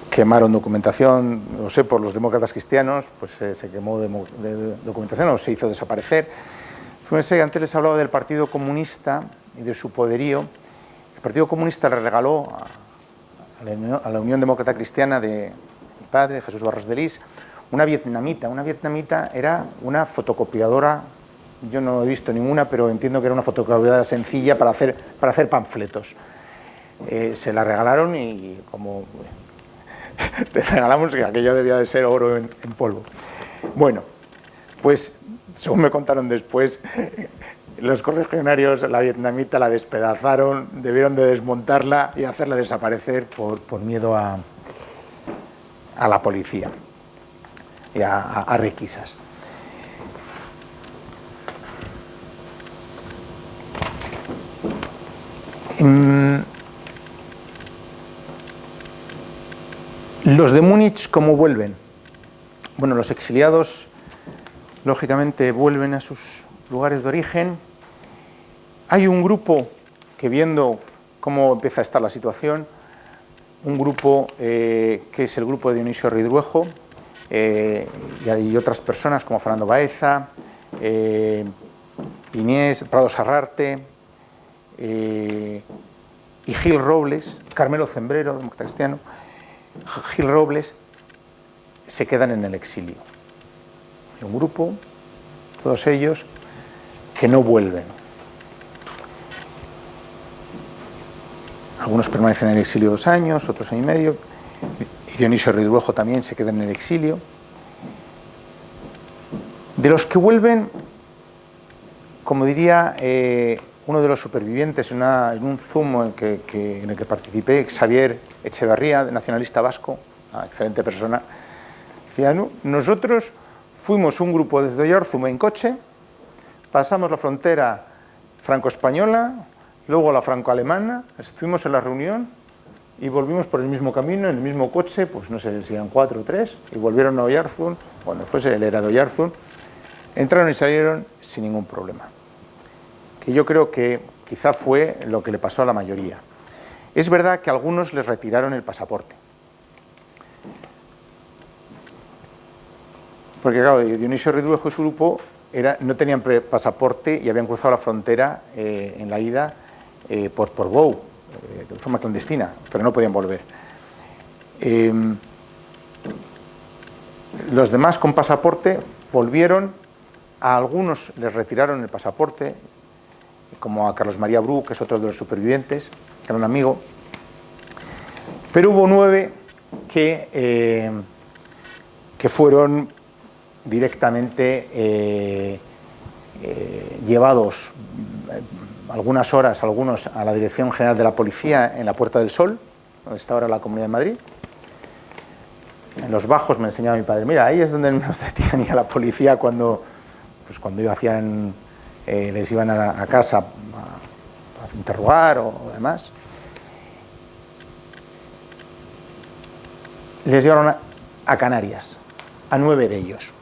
quemaron documentación, no sé, por los demócratas cristianos, pues se quemó de documentación o se hizo desaparecer. Fíjense, antes les hablaba del Partido Comunista y de su poderío. El Partido Comunista le regaló a la Unión Demócrata Cristiana de mi padre, Jesús Barros de Lis, una vietnamita. Una vietnamita era una fotocopiadora, yo no he visto ninguna, pero entiendo que era una fotocopiadora sencilla para hacer panfletos. Se la regalaron y como le regalamos, que aquello debía de ser oro en polvo. Bueno, pues según me contaron después, los correligionarios, la vietnamita la despedazaron, debieron de desmontarla y hacerla desaparecer por miedo a la policía y a requisas. Los de Múnich, ¿cómo vuelven? Bueno, los exiliados, lógicamente, vuelven a sus lugares de origen. Hay un grupo que, viendo cómo empieza a estar la situación, un grupo que es el grupo de Dionisio Ridruejo, y otras personas como Fernando Baeza, Piniés, Prado Sarrarte, y Gil Robles, Carmelo Zembrero, demócrata cristiano, Gil Robles, se quedan en el exilio. Hay un grupo, todos ellos, que no vuelven. Algunos permanecen en el exilio 2 años, otros año y medio, y Dionisio Ridruejo también se queda en el exilio. De los que vuelven, como diría uno de los supervivientes en un Zoom en el que participé, Xavier Echeverría, nacionalista vasco, una excelente persona, decía, no, nosotros fuimos un grupo desde Oyarzum en coche, pasamos la frontera franco-española, luego la franco-alemana, estuvimos en la reunión y volvimos por el mismo camino, en el mismo coche, pues no sé si eran 4 o 3, y volvieron a Oyarzum, cuando fuese, él era de Oyarzum, entraron y salieron sin ningún problema. Que yo creo que quizá fue lo que le pasó a la mayoría. Es verdad que a algunos les retiraron el pasaporte. Porque claro, Dionisio Ridruejo y su grupo no tenían pasaporte y habían cruzado la frontera en la ida por Bou, de forma clandestina, pero no podían volver. Los demás con pasaporte volvieron, a algunos les retiraron el pasaporte, como a Carlos María Bru, que es otro de los supervivientes, que era un amigo, pero hubo 9 que fueron directamente llevados algunas horas, algunos a la Dirección General de la Policía en la Puerta del Sol, donde está ahora la Comunidad de Madrid. En los bajos me enseñaba mi padre, mira, ahí es donde nos detenía la policía cuando les iban a casa interrogar o demás. Les llevaron a Canarias, a 9 de ellos.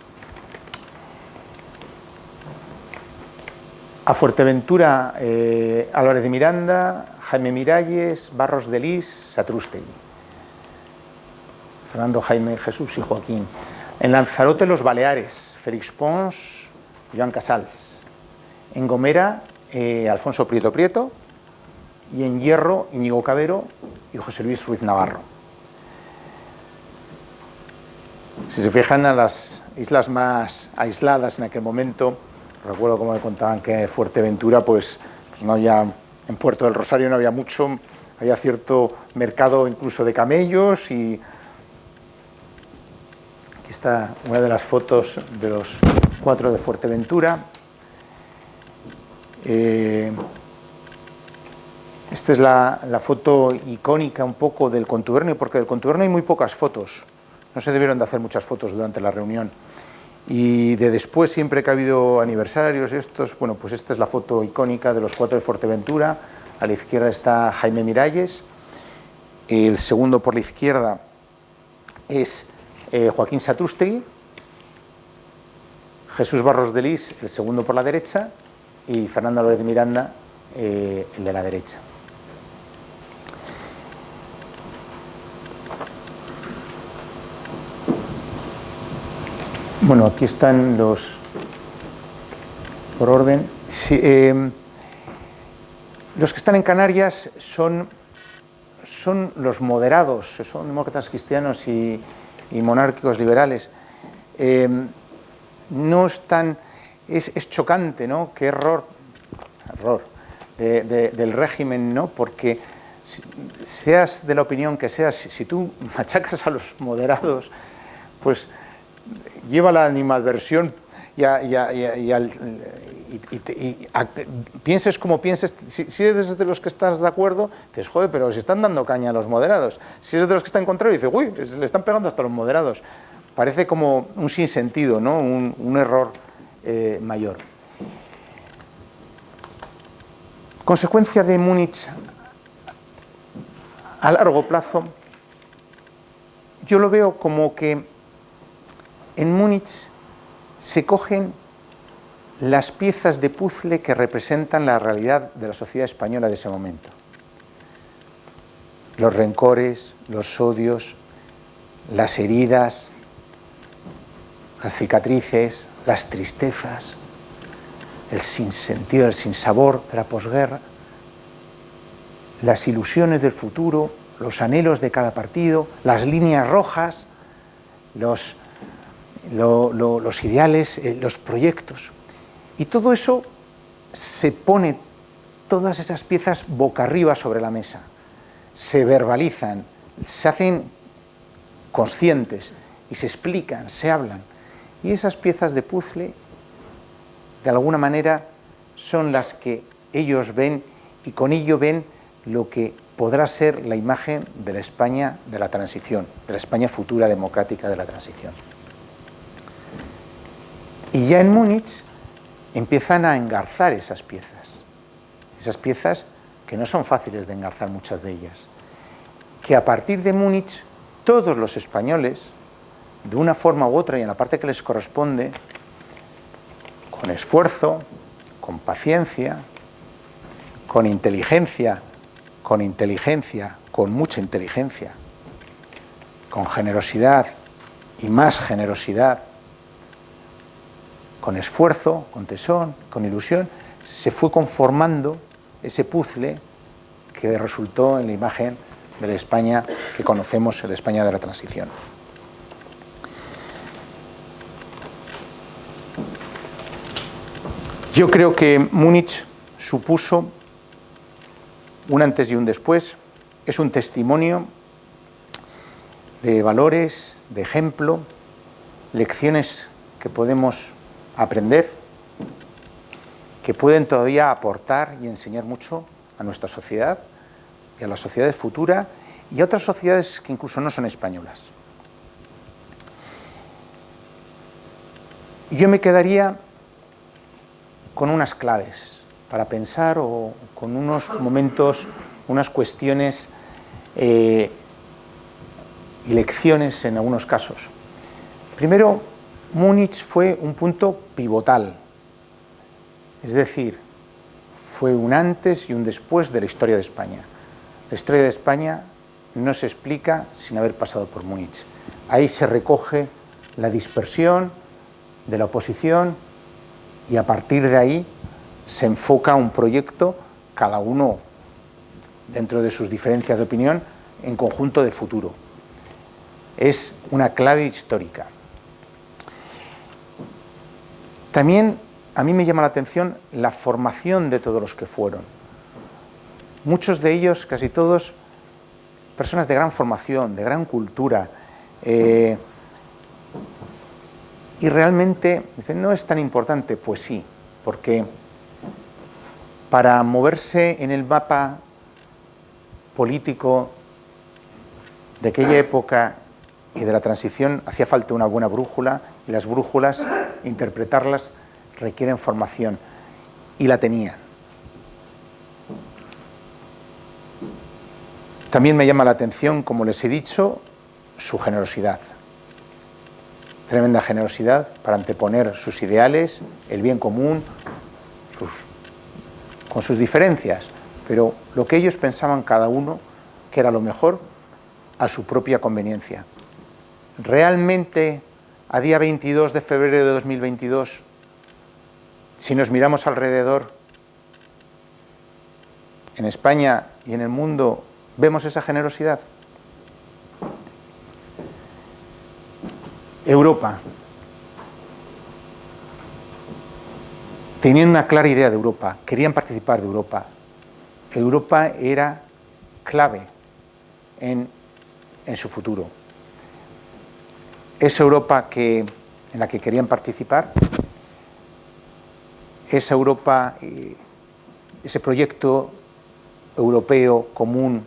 A Fuerteventura, Álvarez de Miranda, Jaime Miralles, Barros de Lis, Satrústegui. Fernando, Jaime, Jesús y Joaquín. En Lanzarote, los Baleares, Félix Pons, Joan Casals. En Gomera, Alfonso Prieto Prieto. Y en Hierro, Íñigo Cabero y José Luis Ruiz Navarro. Si se fijan, a las islas más aisladas en aquel momento, recuerdo como me contaban que Fuerteventura, pues no había, en Puerto del Rosario no había mucho, había cierto mercado incluso de camellos. Y aquí está una de las fotos de los 4 de Fuerteventura. Esta es la foto icónica un poco del contubernio, porque del contubernio hay muy pocas fotos. No se debieron de hacer muchas fotos durante la reunión. Y de después, siempre que ha habido aniversarios estos, bueno, pues esta es la foto icónica de los 4 de Fuerteventura. A la izquierda está Jaime Miralles. El segundo por la izquierda es Joaquín Satrústegui. Jesús Barros de Lis, el segundo por la derecha. Y Fernando Álvarez de Miranda, el de la derecha. Bueno, aquí están los, por orden. Sí, los que están en Canarias son los moderados, son demócratas cristianos y monárquicos liberales. No están, es chocante, ¿no? Qué error del régimen, ¿no? Porque seas de la opinión que seas, si tú machacas a los moderados, pues lleva la animadversión y pienses como pienses. Si eres de los que estás de acuerdo, dices, joder, pero si están dando caña a los moderados. Si eres de los que están en contrario, dices, uy, le están pegando hasta los moderados. Parece como un sinsentido, ¿no? Un error mayor. Consecuencia de Múnich a largo plazo, yo lo veo como que en Múnich se cogen las piezas de puzzle que representan la realidad de la sociedad española de ese momento. Los rencores, los odios, las heridas, las cicatrices, las tristezas, el sinsentido, el sinsabor de la posguerra, las ilusiones del futuro, los anhelos de cada partido, las líneas rojas, los ideales, los proyectos. Y todo eso se pone, todas esas piezas boca arriba sobre la mesa, se verbalizan, se hacen conscientes y se explican, se hablan. Y esas piezas de puzzle, de alguna manera, son las que ellos ven, y con ello ven lo que podrá ser la imagen de la España de la transición, de la España futura democrática de la transición. Y ya en Múnich empiezan a engarzar esas piezas que no son fáciles de engarzar, muchas de ellas, que a partir de Múnich todos los españoles, de una forma u otra y en la parte que les corresponde, con esfuerzo, con paciencia, con inteligencia, con mucha inteligencia, con generosidad y más generosidad, con esfuerzo, con tesón, con ilusión, se fue conformando ese puzzle que resultó en la imagen de la España que conocemos, la España de la transición. Yo creo que Múnich supuso un antes y un después, es un testimonio de valores, de ejemplo, lecciones que podemos aprender, que pueden todavía aportar y enseñar mucho a nuestra sociedad y a la sociedad futura y a otras sociedades que incluso no son españolas. Yo me quedaría con unas claves para pensar o con unos momentos, unas cuestiones y lecciones en algunos casos. Primero, Múnich fue un punto pivotal, es decir, fue un antes y un después de la historia de España. La historia de España no se explica sin haber pasado por Múnich. Ahí se recoge la dispersión de la oposición y a partir de ahí se enfoca un proyecto, cada uno dentro de sus diferencias de opinión, en conjunto de futuro. Es una clave histórica. También a mí me llama la atención la formación de todos los que fueron. Muchos de ellos, casi todos, personas de gran formación, de gran cultura. Y realmente, dicen, ¿no es tan importante? Pues sí, porque para moverse en el mapa político de aquella época y de la transición hacía falta una buena brújula, y las brújulas, interpretarlas, requieren formación, y la tenían. También me llama la atención, como les he dicho, su generosidad. Tremenda generosidad para anteponer sus ideales, el bien común, con sus diferencias, pero lo que ellos pensaban cada uno que era lo mejor a su propia conveniencia. Realmente, a día 22 de febrero de 2022, si nos miramos alrededor, en España y en el mundo, ¿vemos esa generosidad? Europa. Tenían una clara idea de Europa, querían participar de Europa. Europa era clave en su futuro. Esa Europa en la que querían participar, esa Europa, ese proyecto europeo común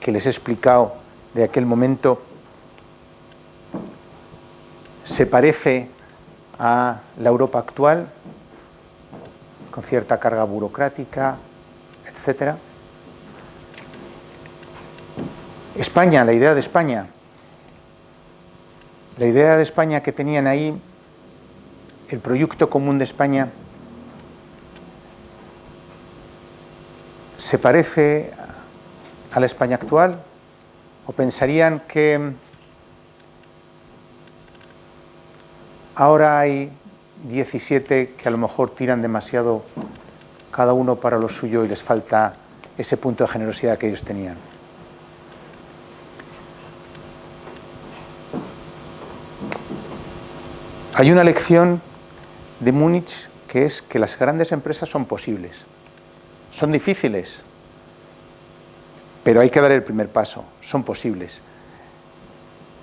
que les he explicado de aquel momento, se parece a la Europa actual, con cierta carga burocrática, etc. España, la idea de España. La idea de España que tenían ahí, el proyecto común de España, ¿se parece a la España actual? ¿O pensarían que ahora hay 17 que a lo mejor tiran demasiado cada uno para lo suyo y les falta ese punto de generosidad que ellos tenían? Hay una lección de Múnich que es que las grandes empresas son posibles. Son difíciles, pero hay que dar el primer paso. Son posibles.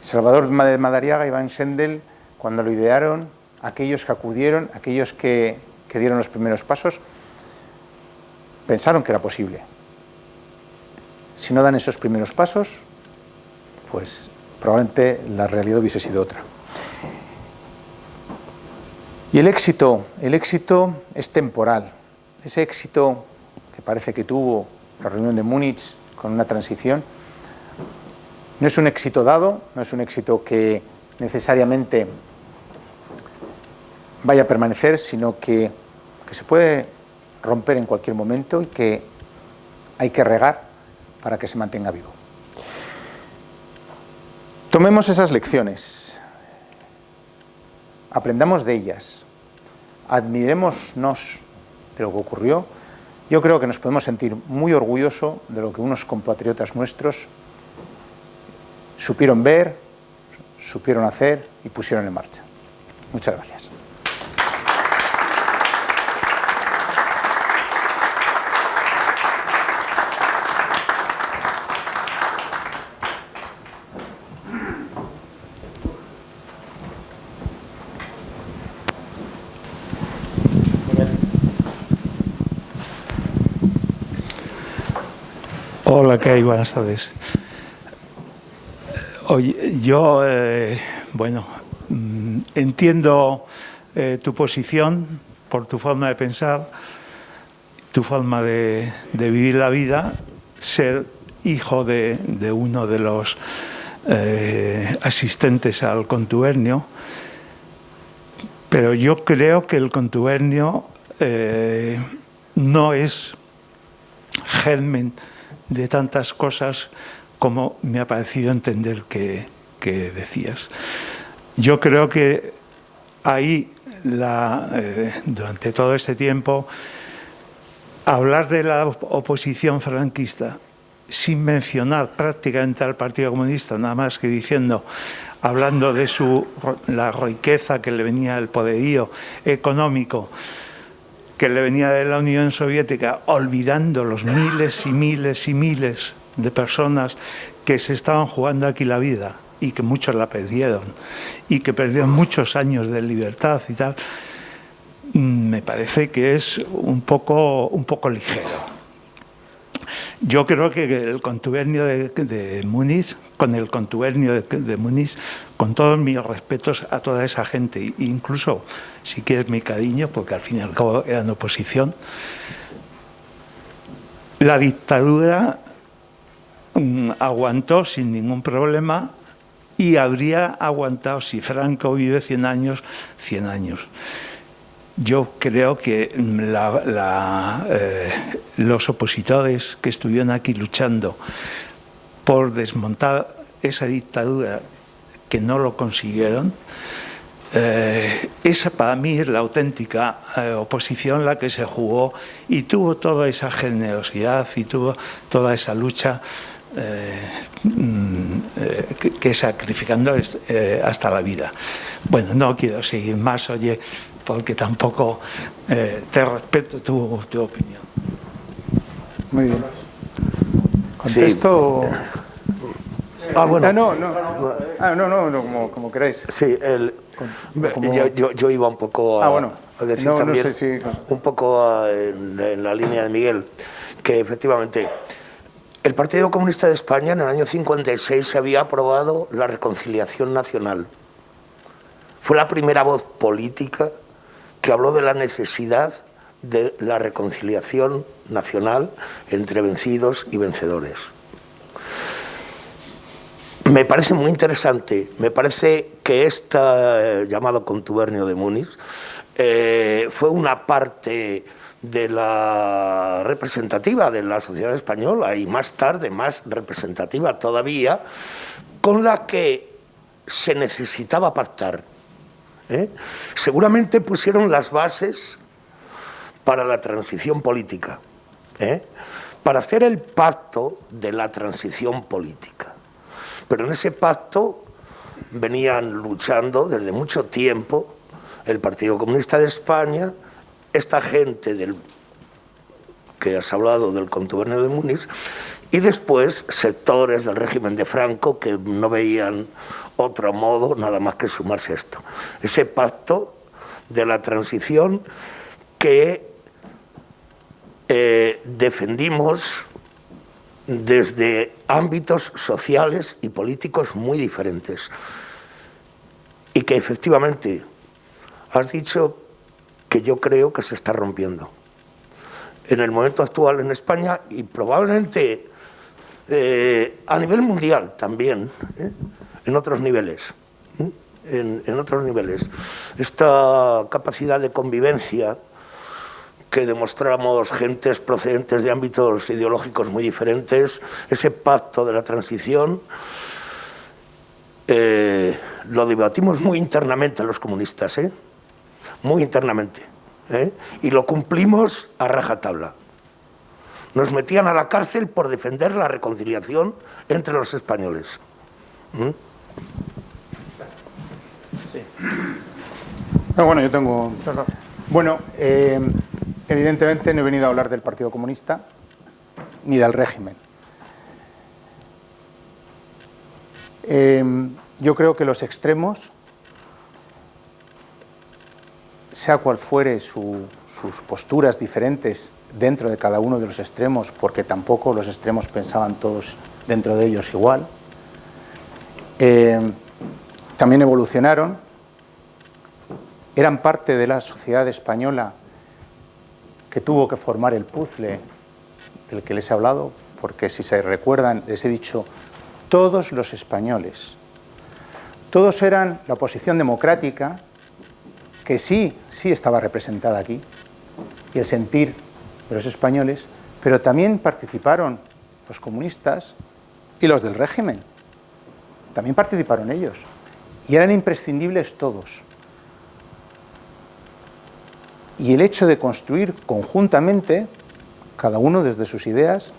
Salvador de Madariaga y Iván Schendel, cuando lo idearon, aquellos que acudieron, aquellos que dieron los primeros pasos, pensaron que era posible. Si no dan esos primeros pasos, pues probablemente la realidad hubiese sido otra. Y el éxito es temporal. Ese éxito que parece que tuvo la reunión de Múnich con una transición, no es un éxito dado, no es un éxito que necesariamente vaya a permanecer, sino que se puede romper en cualquier momento y que hay que regar para que se mantenga vivo. Tomemos esas lecciones, aprendamos de ellas, admirémonos de lo que ocurrió. Yo creo que nos podemos sentir muy orgullosos de lo que unos compatriotas nuestros supieron ver, supieron hacer y pusieron en marcha. Muchas gracias. Hola, ¿qué hay? Buenas tardes. Oye, yo, entiendo tu posición, por tu forma de pensar, tu forma de vivir la vida, ser hijo de uno de los asistentes al contubernio, pero yo creo que el contubernio no es germen de tantas cosas como me ha parecido entender que decías. Yo creo que ahí, durante todo este tiempo, hablar de la oposición franquista sin mencionar prácticamente al Partido Comunista, nada más que diciendo, hablando de la riqueza que le venía del poderío económico, que le venía de la Unión Soviética, olvidando los miles y miles y miles de personas que se estaban jugando aquí la vida y que muchos la perdieron y que perdieron muchos años de libertad y tal, me parece que es un poco ligero. Yo creo que el contubernio de Múnich, con el contubernio de Múnich, con todos mis respetos a toda esa gente, incluso si quieres mi cariño, porque al fin y al cabo eran oposición, la dictadura aguantó sin ningún problema y habría aguantado, si Franco vive 100 años, 100 años. Yo creo que los opositores que estuvieron aquí luchando por desmontar esa dictadura, que no lo consiguieron, esa para mí es la auténtica oposición, la que se jugó y tuvo toda esa generosidad y tuvo toda esa lucha que sacrificando hasta la vida. Bueno, no quiero seguir más, oye, porque tampoco te respeto tu opinión. Muy bien. ¿Contesto? Sí. Bueno. No, como queráis. Sí, yo iba un poco a decir también, no sé si... un poco en la línea de Miguel, que efectivamente el Partido Comunista de España en el año 56 se había aprobado la reconciliación nacional. Fue la primera voz política que habló de la necesidad de la reconciliación nacional entre vencidos y vencedores. Me parece muy interesante, me parece que este llamado contubernio de Múnich fue una parte de la representativa de la sociedad española y más tarde más representativa todavía, con la que se necesitaba pactar. Seguramente pusieron las bases para la transición política, para hacer el pacto de la transición política. Pero en ese pacto venían luchando desde mucho tiempo el Partido Comunista de España, esta gente que has hablado del contubernio de Múnich, y después sectores del régimen de Franco que no veían otro modo nada más que sumarse a esto. Ese pacto de la transición que defendimos desde ámbitos sociales y políticos muy diferentes. Y que efectivamente has dicho que yo creo que se está rompiendo. En el momento actual en España y probablemente a nivel mundial también, en otros niveles. En otros niveles. Esta capacidad de convivencia que demostramos gentes procedentes de ámbitos ideológicos muy diferentes, ese pacto de la transición, lo debatimos muy internamente los comunistas, muy internamente, y lo cumplimos a rajatabla. Nos metían a la cárcel por defender la reconciliación entre los españoles. Bueno, yo tengo... Bueno, evidentemente no he venido a hablar del Partido Comunista ni del régimen. Yo creo que los extremos, sea cual fuere sus posturas diferentes dentro de cada uno de los extremos, porque tampoco los extremos pensaban todos dentro de ellos igual, también evolucionaron eran parte de la sociedad española que tuvo que formar el puzzle del que les he hablado, porque si se recuerdan, les he dicho, todos los españoles, todos eran la oposición democrática, que sí estaba representada aquí, y el sentir de los españoles, pero también participaron los comunistas y los del régimen. También participaron ellos, y eran imprescindibles todos. Y el hecho de construir conjuntamente, cada uno desde sus ideas,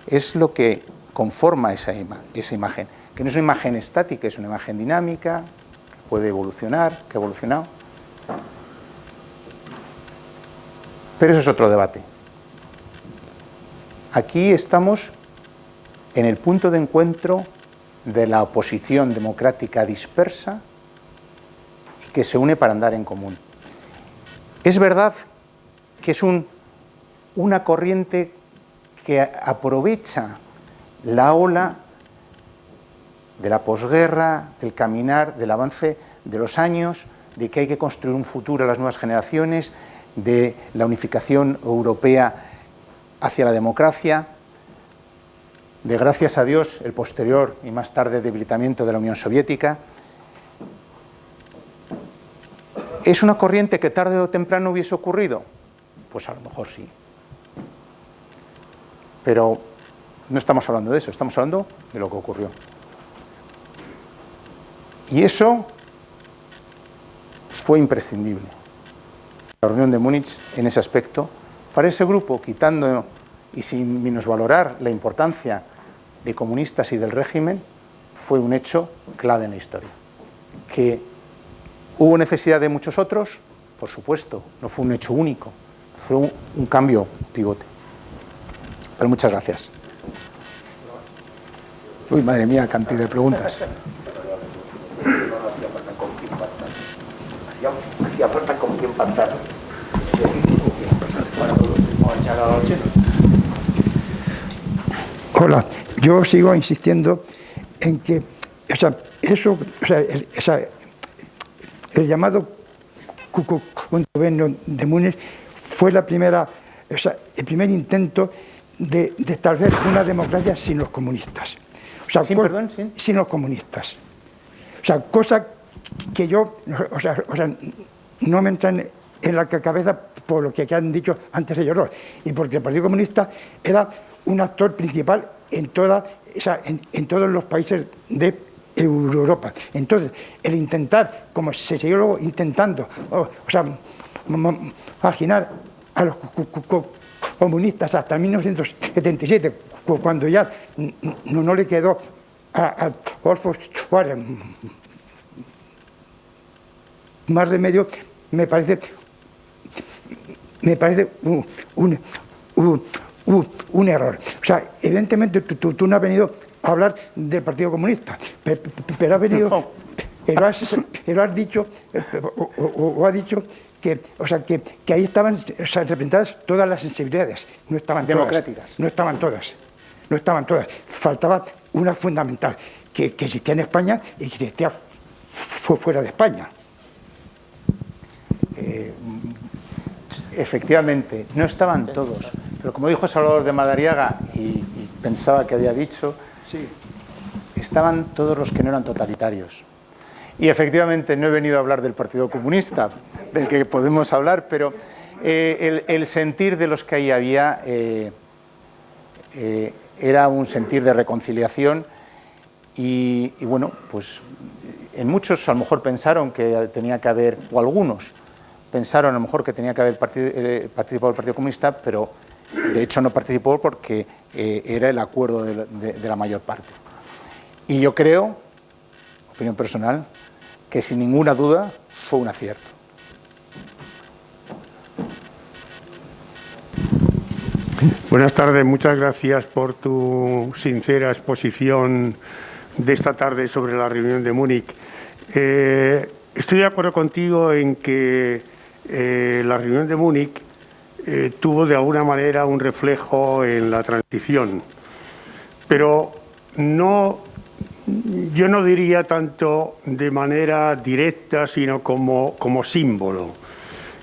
es lo que conforma esa imagen, que no es una imagen estática, es una imagen dinámica, que puede evolucionar, que ha evolucionado. Pero eso es otro debate. Aquí estamos en el punto de encuentro de la oposición democrática dispersa y que se une para andar en común. Es verdad que es una corriente que aprovecha la ola de la posguerra, del caminar, del avance de los años, de que hay que construir un futuro a las nuevas generaciones, de la unificación europea hacia la democracia, de, gracias a Dios, el posterior y más tarde debilitamiento de la Unión Soviética. ¿Es una corriente que tarde o temprano hubiese ocurrido? Pues a lo mejor sí. Pero no estamos hablando de eso, estamos hablando de lo que ocurrió. Y eso fue imprescindible. La reunión de Múnich, en ese aspecto, para ese grupo, quitando y sin minusvalorar la importancia de comunistas y del régimen, fue un hecho clave en la historia. Que hubo necesidad de muchos otros, por supuesto, no fue un hecho único, fue un cambio pivote. Pero muchas gracias. Uy, madre mía, cantidad de preguntas. Hacía falta con quién pactar. Hola, yo sigo insistiendo en que el llamado gobierno de Múnich fue el primer intento de establecer una democracia sin los comunistas. Sin los comunistas. O sea, cosa que yo, no me entran en la cabeza por lo que han dicho antes ellos dos, y porque el Partido Comunista era un actor principal en todos los países de Europa. Entonces, el intentar, como se siguió luego intentando, marginar a los comunistas hasta 1977, cuando ya no le quedó a Adolfo Suárez más remedio, me parece un error. O sea, evidentemente tú no has venido a hablar del Partido Comunista, pero has venido, pero has dicho, o ha dicho que ahí estaban representadas todas las sensibilidades, no estaban democráticas. Todas, no estaban todas. Faltaba una fundamental, que existía en España y que existía fuera de España. Efectivamente, no estaban todos, pero como dijo Salvador de Madariaga, y pensaba que había dicho, sí, estaban todos los que no eran totalitarios. Y efectivamente no he venido a hablar del Partido Comunista, del que podemos hablar, pero el sentir de los que ahí había era un sentir de reconciliación y bueno, pues en muchos a lo mejor pensaron que tenía que haber, o algunos pensaron a lo mejor que tenía que haber participado el Partido Comunista, pero de hecho no participó porque era el acuerdo de la mayor parte. Y yo creo, opinión personal, que sin ninguna duda fue un acierto. Buenas tardes, muchas gracias por tu sincera exposición de esta tarde sobre la reunión de Múnich. Estoy de acuerdo contigo en que la reunión de Múnich tuvo de alguna manera un reflejo en la transición, pero no yo no diría tanto de manera directa, sino como símbolo.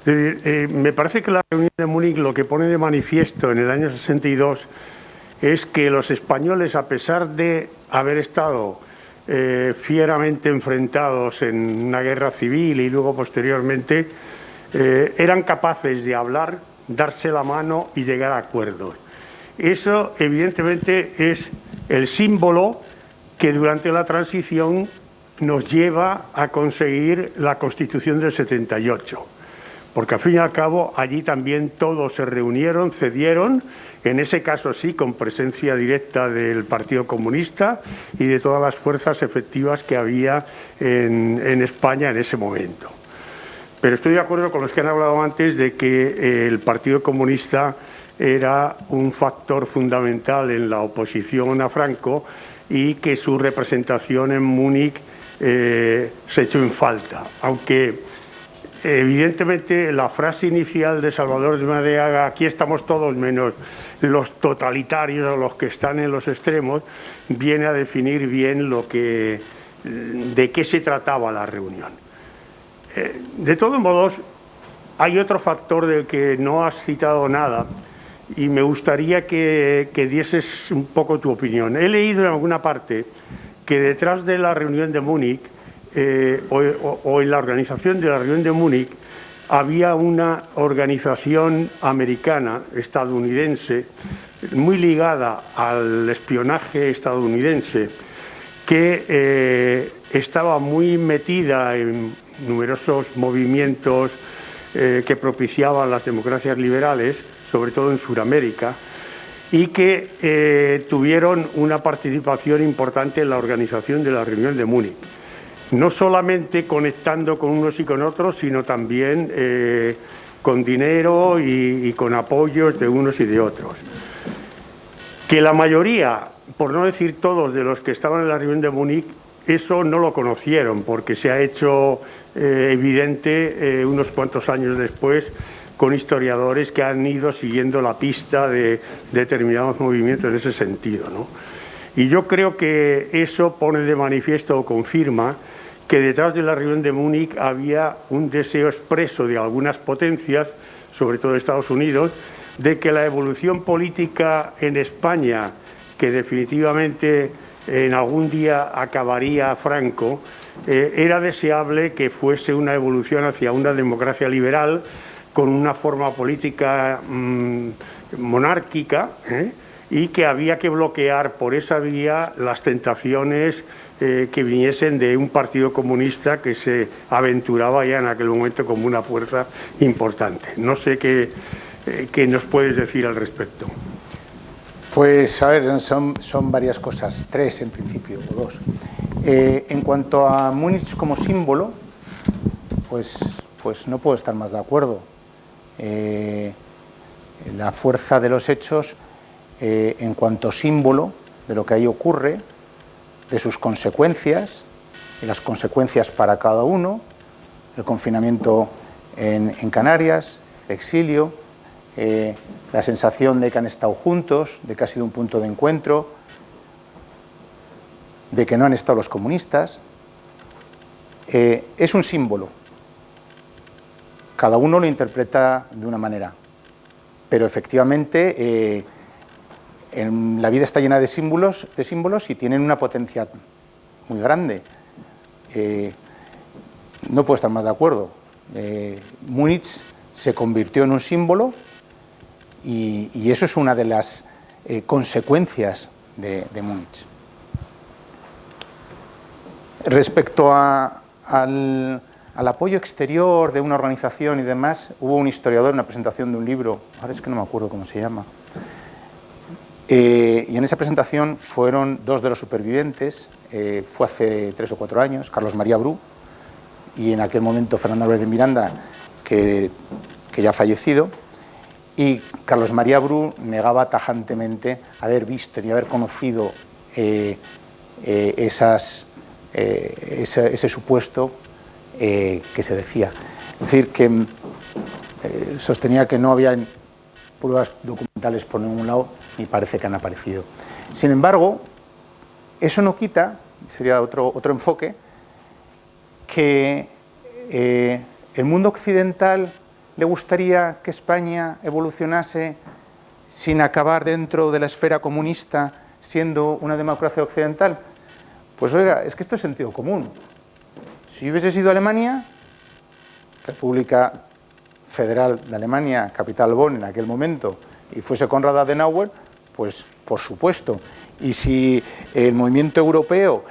Me parece que la reunión de Múnich lo que pone de manifiesto en el año 62 es que los españoles, a pesar de haber estado fieramente enfrentados en una guerra civil y luego posteriormente, eran capaces de hablar, darse la mano y llegar a acuerdos. Eso, evidentemente, es el símbolo que durante la transición nos lleva a conseguir la Constitución del 78. Porque al fin y al cabo allí también todos se reunieron, cedieron, en ese caso sí con presencia directa del Partido Comunista y de todas las fuerzas efectivas que había en España en ese momento. Pero estoy de acuerdo con los que han hablado antes de que el Partido Comunista era un factor fundamental en la oposición a Franco y que su representación en Múnich se echó en falta, aunque evidentemente la frase inicial de Salvador de Madariaga, aquí estamos todos menos los totalitarios o los que están en los extremos, viene a definir bien de qué se trataba la reunión. De todos modos, hay otro factor del que no has citado nada y me gustaría que dieses un poco tu opinión. He leído en alguna parte que detrás de la reunión de Múnich o en la organización de la reunión de Múnich había una organización americana, estadounidense, muy ligada al espionaje estadounidense, que estaba muy metida en numerosos movimientos que propiciaban las democracias liberales, sobre todo en Sudamérica, y que tuvieron una participación importante en la organización de la reunión de Múnich. No solamente conectando con unos y con otros, sino también con dinero y con apoyos de unos y de otros. Que la mayoría, por no decir todos, de los que estaban en la reunión de Múnich, eso no lo conocieron, porque se ha hecho evidente unos cuantos años después con historiadores que han ido siguiendo la pista de determinados movimientos en ese sentido, ¿no? Y yo creo que eso pone de manifiesto o confirma que detrás de la reunión de Múnich había un deseo expreso de algunas potencias, sobre todo Estados Unidos, de que la evolución política en España, que definitivamente en algún día acabaría Franco, era deseable que fuese una evolución hacia una democracia liberal con una forma política monárquica, y que había que bloquear por esa vía las tentaciones que viniesen de un partido comunista que se aventuraba ya en aquel momento como una fuerza importante. No sé qué nos puedes decir al respecto. Pues, a ver, son varias cosas, tres en principio, o dos. En cuanto a Múnich como símbolo, pues no puedo estar más de acuerdo. La fuerza de los hechos, en cuanto símbolo de lo que ahí ocurre, de sus consecuencias, y las consecuencias para cada uno, el confinamiento en Canarias, el exilio, la sensación de que han estado juntos, de que ha sido un punto de encuentro, de que no han estado los comunistas, es un símbolo. Cada uno lo interpreta de una manera, pero efectivamente la vida está llena de símbolos y tienen una potencia muy grande. No puedo estar más de acuerdo. Múnich se convirtió en un símbolo y eso es una de las consecuencias de Múnich. Respecto al apoyo exterior de una organización y demás, hubo un historiador en una presentación de un libro, ahora es que no me acuerdo cómo se llama, y en esa presentación fueron dos de los supervivientes, fue hace 3 o 4 años, Carlos María Bru y en aquel momento Fernando Álvarez de Miranda, que ya ha fallecido, y Carlos María Bru negaba tajantemente haber visto ni haber conocido ese supuesto que se decía. Es decir, que sostenía que no había pruebas documentales por ningún lado, ni parece que han aparecido. Sin embargo, eso no quita sería otro enfoque, que el mundo occidental le gustaría que España evolucionase sin acabar dentro de la esfera comunista siendo una democracia occidental. Pues oiga, es que esto es sentido común. Si hubiese sido Alemania, República Federal de Alemania, capital Bonn en aquel momento, y fuese Konrad Adenauer, pues por supuesto. Y si el movimiento europeo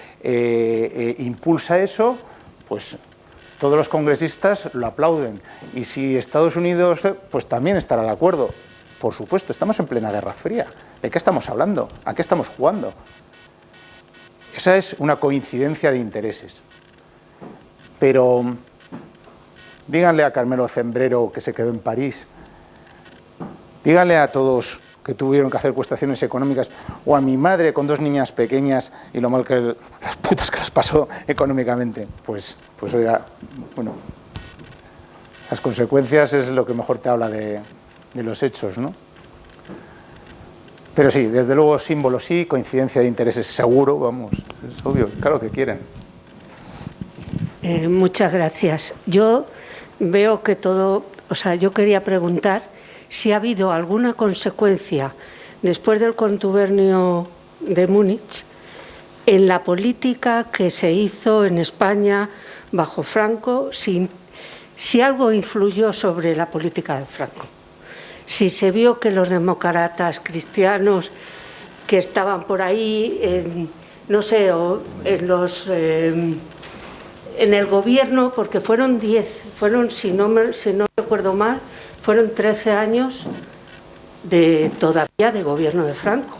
impulsa eso, pues todos los congresistas lo aplauden. Y si Estados Unidos, pues también estará de acuerdo. Por supuesto, estamos en plena Guerra Fría. ¿De qué estamos hablando? ¿A qué estamos jugando? Esa es una coincidencia de intereses. Pero díganle a Carmelo Zembrero, que se quedó en París, díganle a todos que tuvieron que hacer cuestaciones económicas, o a mi madre con 2 niñas pequeñas y lo mal que las putas que las pasó económicamente. Pues oiga, bueno, las consecuencias es lo que mejor te habla de los hechos, ¿no? Pero sí, desde luego símbolo sí, coincidencia de intereses seguro, vamos, es obvio, claro que quieren. Muchas gracias. Yo veo que todo, yo quería preguntar si ha habido alguna consecuencia después del contubernio de Múnich en la política que se hizo en España bajo Franco, si algo influyó sobre la política de Franco. Si se vio que los demócratas cristianos que estaban por ahí, no sé, o en el gobierno, porque fueron 10, si no recuerdo mal, fueron 13 años todavía de gobierno de Franco.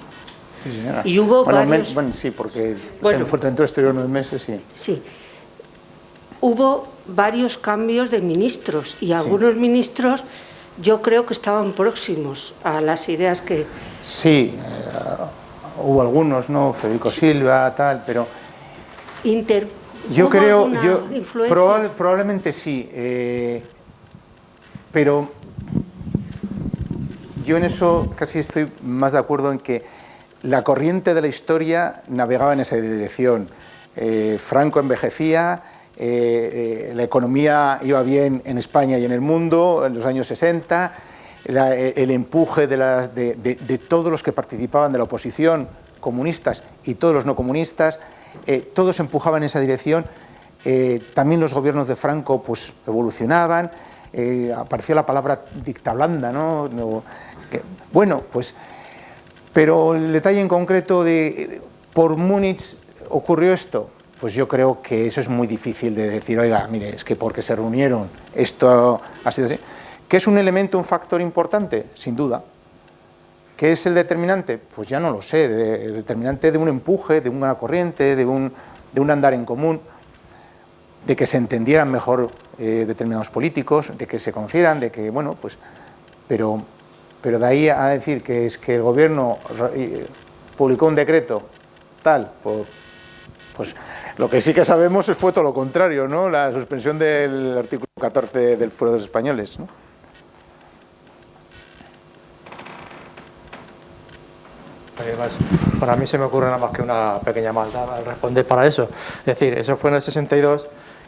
Sí, señora. Y hubo varios... sí, porque en Fuerteventura estuvieron 9 meses, sí. Sí. Hubo varios cambios de ministros y algunos ministros yo creo que estaban próximos a las ideas que... Sí, hubo algunos, ¿no? Federico Silva, tal, pero... Yo creo, probablemente sí, pero yo en eso casi estoy más de acuerdo en que la corriente de la historia navegaba en esa dirección. Franco envejecía, la economía iba bien en España y en el mundo en los años 60, el empuje de todos los que participaban de la oposición, comunistas y todos los no comunistas, todos empujaban en esa dirección. También los gobiernos de Franco pues evolucionaban, apareció la palabra dictablanda, ¿no? Bueno, pues, pero el detalle en concreto de por Múnich ocurrió esto, pues yo creo que eso es muy difícil de decir, oiga, mire, es que porque se reunieron, esto ha sido así. ¿Que es un elemento, un factor importante? Sin duda. ¿Qué es el determinante? Pues ya no lo sé, determinante de un empuje, de una corriente, de un andar en común, de que se entendieran mejor determinados políticos, de que se conocieran, de que, bueno, pues, pero de ahí a decir que es que el gobierno publicó un decreto tal, pues lo que sí que sabemos fue todo lo contrario, ¿no? La suspensión del artículo 14 del Fuero de los Españoles, ¿no? Además, para mí se me ocurre nada más que una pequeña maldad al responder para eso. Es decir, eso fue en el 62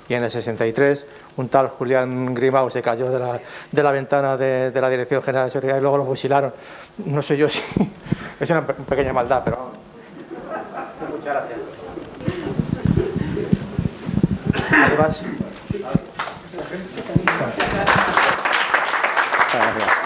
y en el 63 un tal Julián Grimau se cayó de la ventana de la Dirección General de Seguridad y luego lo fusilaron. No sé yo si es una pequeña maldad, pero vamos. Muchas gracias. Además, Gracias.